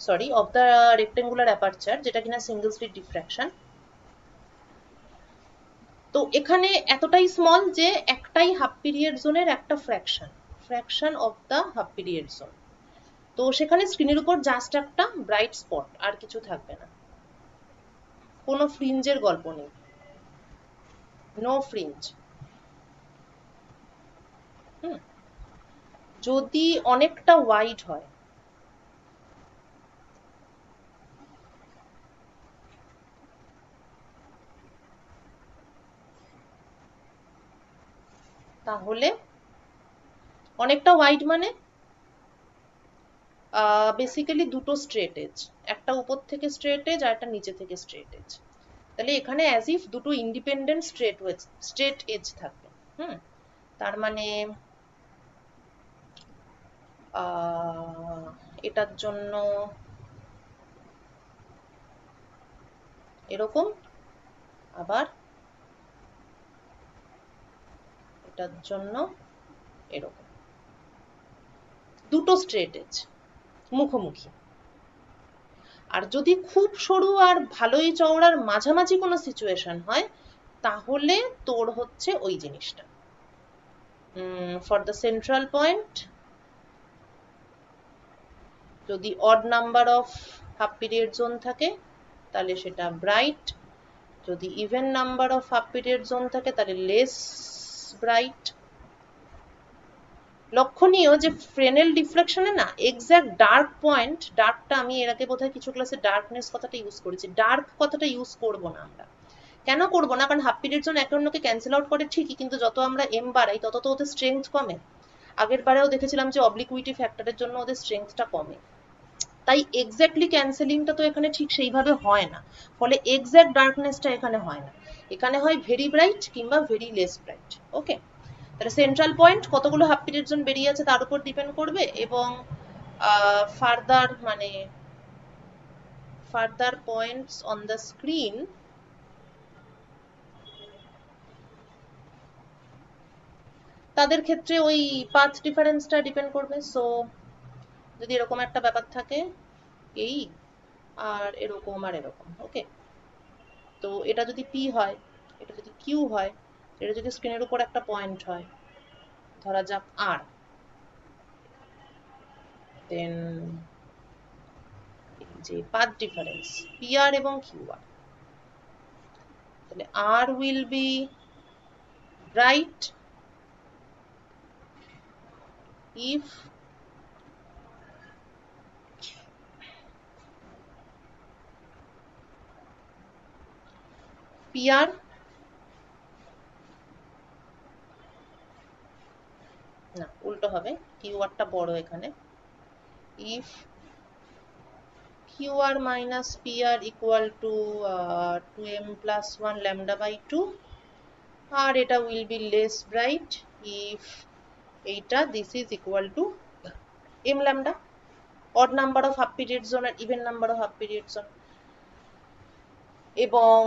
sorry, of the rectangular aperture, যেটা কিনা সিঙ্গেল স্লিট ডিফ্র্যাকশন। তো এখানে এতটাই স্মল যে একটাই হাফ পিরিয়ড জোনের একটা fraction of the half period zone. তো সেখানে স্ক্রিনের উপর জাস্ট একটা ব্রাইট স্পট, আর কিছু থাকবে না, কোনো ফ্রিঞ্জের গল্প নেই। No fringe. যদি অনেকটা ওয়াইড হয়, তাহলে অনেকটা ওয়াইড মানে বেসিক্যালি দুটো স্ট্রেট এজ, একটা উপর থেকে স্ট্রেট এজ আর একটা নিচে থেকে স্ট্রেট এজ। তাহলে এখানে অ্যাজ ইফ দুটো ইন্ডিপেন্ডেন্ট স্ট্রেট এজ থাকবে। তার মানে এটার জন্য এরকম, আবার এটার জন্য এরকম, দুটো স্ট্রেট এজ মুখোমুখি। আর যদি খুব সরু আর ভালোই চওড়ার মাঝামাঝি কোনো সিচুয়েশন হয়, তাহলে তোর হচ্ছে ওই জিনিসটা ফর দ্য সেন্ট্রাল পয়েন্ট, যদি odd number of half period zone থাকে তাহলে সেটা ব্রাইট, যদি even number of half period zone থাকে তাহলে লেস ব্রাইট। লক্ষণীয় যে ফ্রেনেল ডিফ্লেকশনে না এক্স্যাক্ট ডার্ক পয়েন্ট, ডার্কটা আমি এর আগে বোধহয় কিছু ক্লাসে ডার্কনেস কথাটা ইউজ করেছি, ডার্ক কথাটা ইউজ করব না আমরা। কেন করব না? কারণ হাফ পিরিয়ড জোন একে অন্যকে ক্যান্সেল আউট করে ঠিকই, কিন্তু যত আমরা এম বাড়াই তত তো ওদের স্ট্রেংথ কমে। আগের বারেও দেখেছিলাম যে অবলিকুইটি ফ্যাক্টরের জন্য ওদের স্ট্রেংথটা কমে, তাই এক্স্যাক্টলি ক্যান্সেলিংটা তো এখানে ঠিক সেইভাবে হয় না, ফলে এক্স্যাক্ট ডার্কনেসটা এখানে হয় না, এখানে হয় ভেরি ব্রাইট কিংবা ভেরি লেস ব্রাইট। ওকে, তাহলে সেন্ট্রাল পয়েন্ট কতগুলো হাফ পিরিয়ড জোন বেরিয়ে আছে তার উপর ডিপেন্ড করবে, এবং ফার্দার মানে further points on the screen তাদের ক্ষেত্রে ওই পাথ ডিফারেন্সটা ডিপেন্ড করবে। সো যদি এরকম একটা ব্যাপার থাকে, এই আর এরকম আর এরকম, ওকে, তো এটা যদি পি হয়, এটা যদি কিউ হয়, এটা যদি স্ক্রিনের উপর একটা পয়েন্ট হয়, ধরা যাক আর, দেন যে পাথ ডিফারেন্স পি আর এবং কিউ আর, তাহলে R will be bright if PR না, উল্টো হবে, কিউআরটা বড় এখানে, if QR minus PR equal to 2m plus 1 lambda by 2, আর এটা will be less bright if এইটা this is equal to m lambda, odd number of half period zone R even number of half period zone। এবং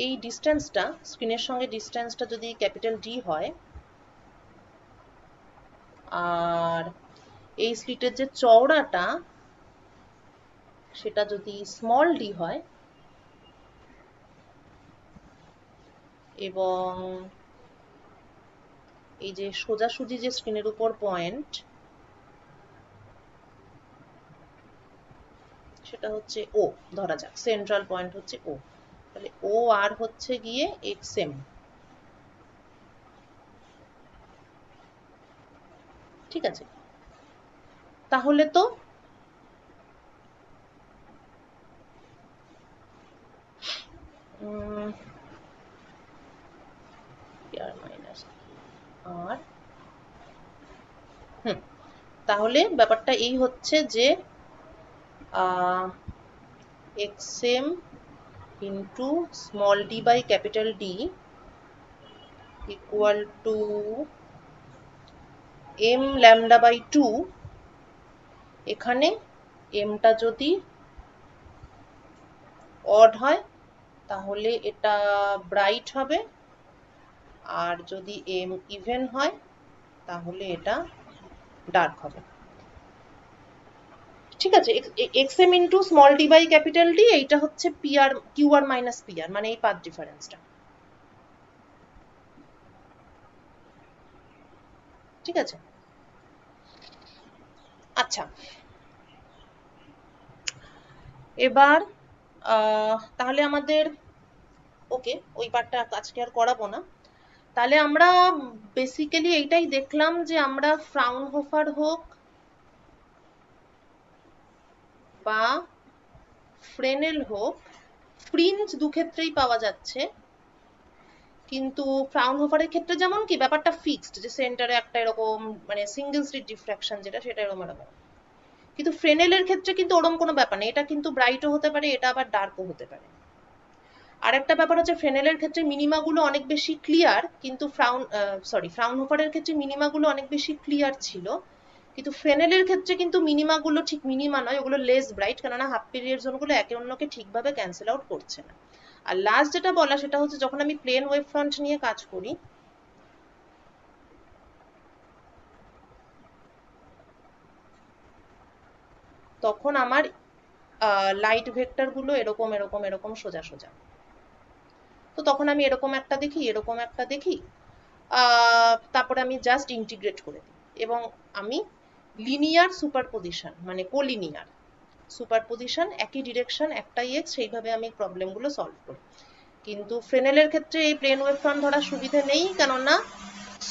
এই ডিস্টেন্সটা, স্ক্রিনের সঙ্গে ডিস্টেন্সটা যদি ক্যাপিটাল ডি হয়, আর এই স্লিটের যে চওড়াটা সেটা যদি স্মল ডি হয়, এবং এই যে সোজাসুজি যে স্ক্রিনের উপর পয়েন্ট সেটা হচ্ছে ও, ধরা যাক সেন্ট্রাল পয়েন্ট হচ্ছে ও, তাহলে ও আর হচ্ছে গিয়ে এক্স এম। ঠিক আছে, তাহলে তো আর তাহলে ব্যাপারটা এই হচ্ছে যে x m into small d by capital d equal to m lambda by 2। এখানে এমটা যদি অড হয় তাহলে এটা ব্রাইট হবে, আর যদি এম ইভেন হয় তাহলে এটা ডার্ক হবে। ঠিক আছে, x m into small d by capital d, এইটা হচ্ছে পিআর কিউআর মাইনাস পিআর, মানে এই পাথ ডিফারেন্সটা। ঠিক আছে, আচ্ছা, এবার তাহলে আমাদের ওকে ওই পার্টটা আজকে আর করাবো না। তাহলে আমরা বেসিক্যালি এইটাই দেখলাম যে আমরা ফ্রাউনহোফার হোক বা ফ্রেনেল হোক, ফ্রিঞ্জ দু ক্ষেত্রেই পাওয়া যাচ্ছে, কিন্তু ফ্রাউনহোফারের ক্ষেত্রে যেমন কি ব্যাপারটা ফিক্সড, যে সেন্টারে একটা এরকম মানে সিঙ্গেল স্লিট ডিফ্রাকশন যেটা, সেটা এরকম এরকম। কিন্তু ফ্রেনেলের ক্ষেত্রে কিন্তু ওরকম কোনো ব্যাপার নেই, এটা কিন্তু ব্রাইটও হতে পারে, এটা আবার ডার্কও হতে পারে। আর একটা ব্যাপার হচ্ছে ফ্রেনেলের ক্ষেত্রে মিনিমাগুলো অনেক বেশি ক্লিয়ার, কিন্তু ফ্রাউনহোফারের ক্ষেত্রে মিনিমাগুলো অনেক বেশি ক্লিয়ার ছিল, কিন্তু ফ্রেনেলের ক্ষেত্রে কিন্তু মিনিমাগুলো ঠিক মিনিমা নয়, ওগুলো লেস ব্রাইট, কেননা হাফ পিরিয়ড জোনগুলো একে অন্যকে ঠিকভাবে ক্যান্সেল আউট করছে না। আর লাস্ট যেটা বলা সেটা হচ্ছে যখন আমি প্লেন ওয়েভ ফ্রন্ট নিয়ে কাজ করি, তখন আমার লাইট ভেক্টর গুলো এরকম এরকম এরকম সোজা সোজা। তো তখন আমি এরকম একটা দেখি, এরকম একটা দেখি, তারপরে আমি জাস্ট ইন্টিগ্রেট করে দিই এবং আমি লিনিয়ার সুপারপজিশন মানে কোলিনিয়ার সুপারপজিশন, একই ডিরেকশন একটাই এক্স, সেইভাবে আমি প্রবলেমগুলো সলভ করি। কিন্তু ফ্রেনেলের ক্ষেত্রে এই প্লেন ওয়েভ ফ্রন্ট ধরার সুবিধা নেই, কেননা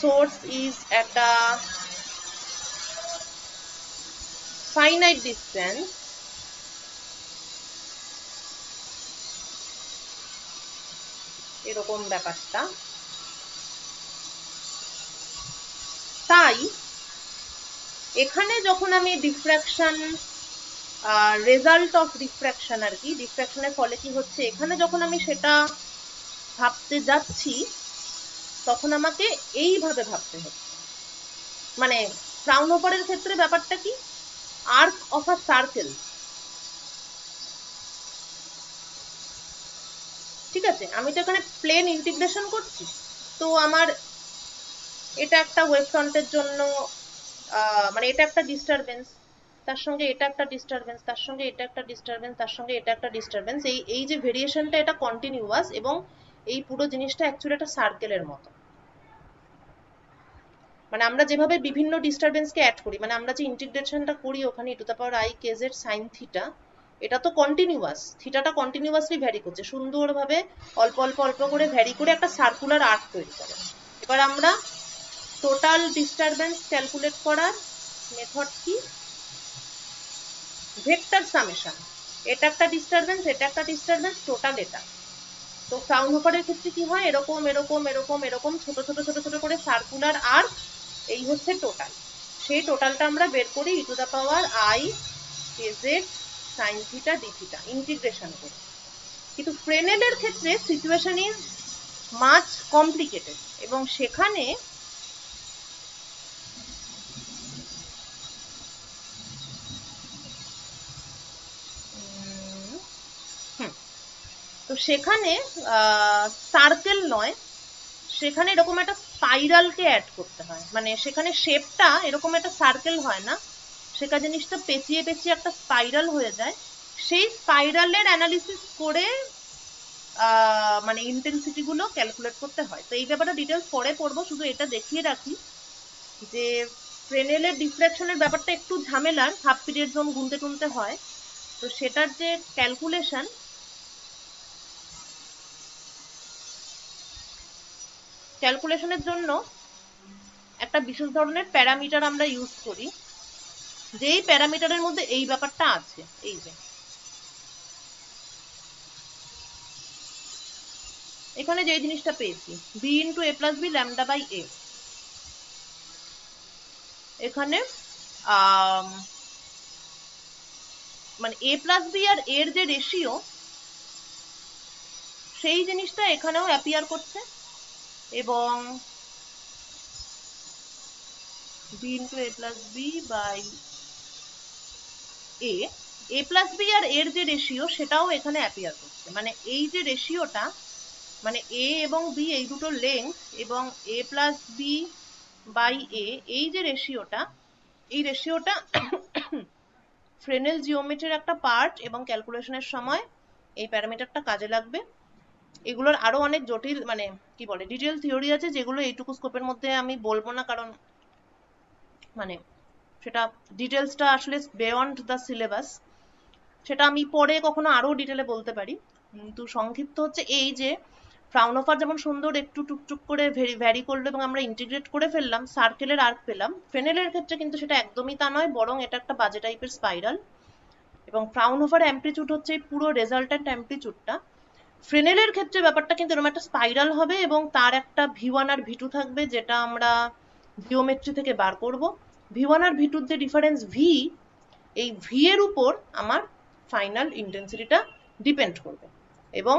সোর্স ইজ একটা ফাইনাইট ডিস্টেন্স, এরকম ব্যাপারটা। তাই এখানে যখন আমি ডিফ্র্যাকশন, রেজাল্ট অফ ডিফ্র্যাকশন আর কি, ডিফ্র্যাকশনের ফলে কি হচ্ছে এখানে যখন আমি সেটা ভাবতে যাচ্ছি, তখন আমাকে এইভাবে ভাবতে হচ্ছে। মানে ফ্রাউনহোফারের ক্ষেত্রে ব্যাপারটা কি, আর্ক অফ আ সার্কেল, ঠিক আছে? আমি তো এখানে প্লেন ইন্টিগ্রেশন করছি, তো আমার এটা একটা ওয়েভ ফ্রন্টের জন্য মানে এটা একটা ডিস্টারবেন্স, তার সঙ্গে এটা একটা ডিস্টারবেন্স, তার সঙ্গে এটা একটা ডিস্টারবেন্স, তার সঙ্গে এটা একটা ডিস্টারবেন্স, এই এই যে ভেরিয়েশনটা এটা কন্টিনিউয়াস, এবং এই পুরো জিনিসটা অ্যাকচুয়ালি একটা সার্কেলের মতো। মানে আমরা যেভাবে বিভিন্ন ডিস্টারবেন্সকে অ্যাড করি, মানে আমরা যে ইন্টিগ্রেশনটা করি ওখানে e to the power i kz sin theta, এটা তো কন্টিনিউয়াস, থিটাটা কন্টিনিউয়াসলি ভ্যারি করছে, সুন্দরভাবে অল্প অল্প অল্প করে ভ্যারি করে একটা সার্কুলার আর্ক তৈরি করে। এবার আমরা টোটাল ডিস্টারবেন্স ক্যালকুলেট করার মেথড কি, ভেক্টর সামেশন, এটা একটা ডিস্টারবেন্স, এটা একটা ডিস্টারবেন্স, টোটাল এটা। তো ফ্রাউনহোফারের ক্ষেত্রে কি হয়, এরকম এরকম এরকম এরকম ছোট ছোট ছোট ছোট করে সার্কুলার আর্ক, এই হচ্ছে টোটাল। সেই টোটালটা আমরা বের করি e to the power i kz sin theta d theta integration করে। কিন্তু ফ্রেনেলের ক্ষেত্রে সিচুয়েশন ইজ মাচ কমপ্লিকেটেড, এবং সেখানে তো সেখানে সার্কেল নয়, সেখানে এরকম একটা স্পাইরালকে অ্যাড করতে হয়, মানে সেখানে শেপটা এরকম একটা সার্কেল হয় না, সেখানে জিনিসটা পেঁচিয়ে পেঁচিয়ে একটা স্পাইরাল হয়ে যায়। সেই স্পাইরালের অ্যানালিসিস করে মানে ইন্টেন্সিটি গুলো ক্যালকুলেট করতে হয়। তো এই ব্যাপারটা ডিটেলস পরে পড়বো, শুধু এটা দেখিয়ে রাখি যে ফ্রেনেলের ডিফ্র্যাকশনের ব্যাপারটা একটু ঝামেলার, হাফ পিরিয়ড জোন গুনতে টুনতে হয়, তো সেটার যে ক্যালকুলেশনের জন্য একটা বিশেষ ধরনের প্যারামিটার আমরা ইউজ করি, যেই প্যারামিটারের মধ্যে এই ব্যাপারটা আছে, এই যে এখানে যে জিনিসটা পেয়েছি b into a plus b lambda by a, এখানে মানে a প্লাস বি আর এর যে রেশিও, সেই জিনিসটা এখানেও অ্যাপিয়ার করছে, এবং b into a plus B by a plus B আর এর যে রেশিও সেটাও এখানে অ্যাপিয়ার করছে। মানে এই যে রেশিওটা, মানে a এবং b এই দুটো লেন্থ, এবং a plus B by a, এই যে রেশিওটা, এই রেশিওটা ফ্রেনেল জিওমেট্রির একটা পার্ট, এবং ক্যালকুলেশনের সময় এই প্যারামিটারটা কাজে লাগবে। এগুলোর আরো অনেক জটিল মানে কি বলে ডিটেল থিওরি আছে, যেগুলো এইটুকু স্কোপের মধ্যে আমি বলবো না, কারণ মানে সেটা ডিটেলসটা আসলে বিয়ন্ড দ্য সিলেবাস। সেটা আমি পরে কখনো আরো ডিটেলে বলতে পারি, কিন্তু সংক্ষিপ্ত হচ্ছে এই যে ফ্রাউনহোফার যেমন সুন্দর একটু টুকটুক করে ভ্যারি করলো এবং আমরা ইন্টিগ্রেট করে ফেললাম, সার্কেলের আর্ক পেলাম। ফ্রেনেলের ক্ষেত্রে কিন্তু সেটা একদমই তা নয়, বরং এটা একটা বাজে টাইপের স্পাইরাল। এবং ফ্রাউনহোফার অ্যামপ্লিচিউড হচ্ছে এই পুরো রেজাল্ট্যান্ট অ্যামপ্লিচিউডটা। ফ্রেনেলের ক্ষেত্রে ব্যাপারটা কিন্তু এরকম একটা স্পাইরাল হবে এবং তার একটা V1 আর V2 থাকবে, যেটা আমরা জিওমেট্রি থেকে বার করব। V1 আর V2 যে ডিফারেন্স V, এই V এর উপর আমার ফাইনাল ইন্টেন্সিটিটা ডিপেন্ড করবে। এবং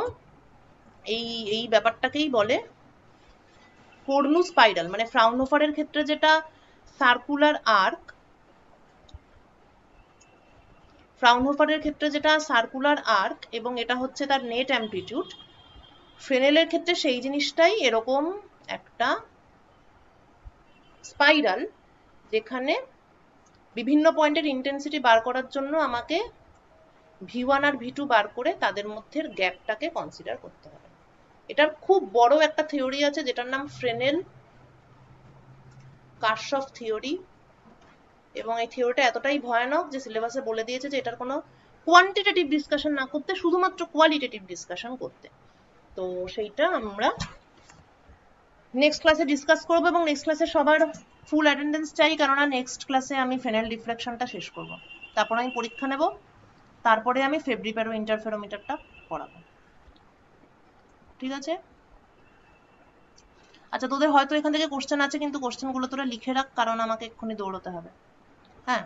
এই এই ব্যাপারটাকেই বলে কোর্নু স্পাইরাল। মানে ফ্রাউনহোফারের ক্ষেত্রে যেটা সার্কুলার আর্ক, ফ্রাউনহোফারের ক্ষেত্রে যেটা সার্কুলার আর্ক এবং এটা হচ্ছে তার নেট অ্যামপ্লিটিউড, ফ্রেনেলের ক্ষেত্রে সেই জিনিসটাই এরকম একটা স্পাইরাল, যেখানে বিভিন্ন পয়েন্টের ইন্টেন্সিটি বার করার জন্য আমাকে V1 আর V2 বার করে তাদের মধ্যে গ্যাপটাকে কনসিডার করতে হবে। এটার খুব বড় একটা থিওরি আছে যেটার নাম ফ্রেনেল কারশফ থিওরি, এবং এই থিওরিটা এতটাই ভয়ানক যে সিলেবাসে বলে দিয়েছে যে এটার কোনো কোয়ান্টিটেটিভ ডিসকাশন না করতে, শুধুমাত্র কোয়ালিটেটিভ ডিসকাশন করতে। তো সেইটা আমরা নেক্সট ক্লাসে ডিসকাস করবো, এবং নেক্সট ক্লাসে সবার ফুল অ্যাটেন্ডেন্স চাই, কেননা নেক্সট ক্লাসে আমি ফ্রেনেল ডিফ্লেকশনটা শেষ করব, তারপর আমি পরীক্ষা নেব, তারপরে আমি ফেব্রিপেরো ইন্টারফেরোমিটারটা পড়াবো। ঠিক আছে? আচ্ছা, তোদের হয়তো এখান থেকে কোশ্চেন আছে, কিন্তু কোশ্চেনগুলো তোরা লিখে রাখ, কারণ আমাকে এক্ষুনি দৌড়তে হবে। হ্যাঁ।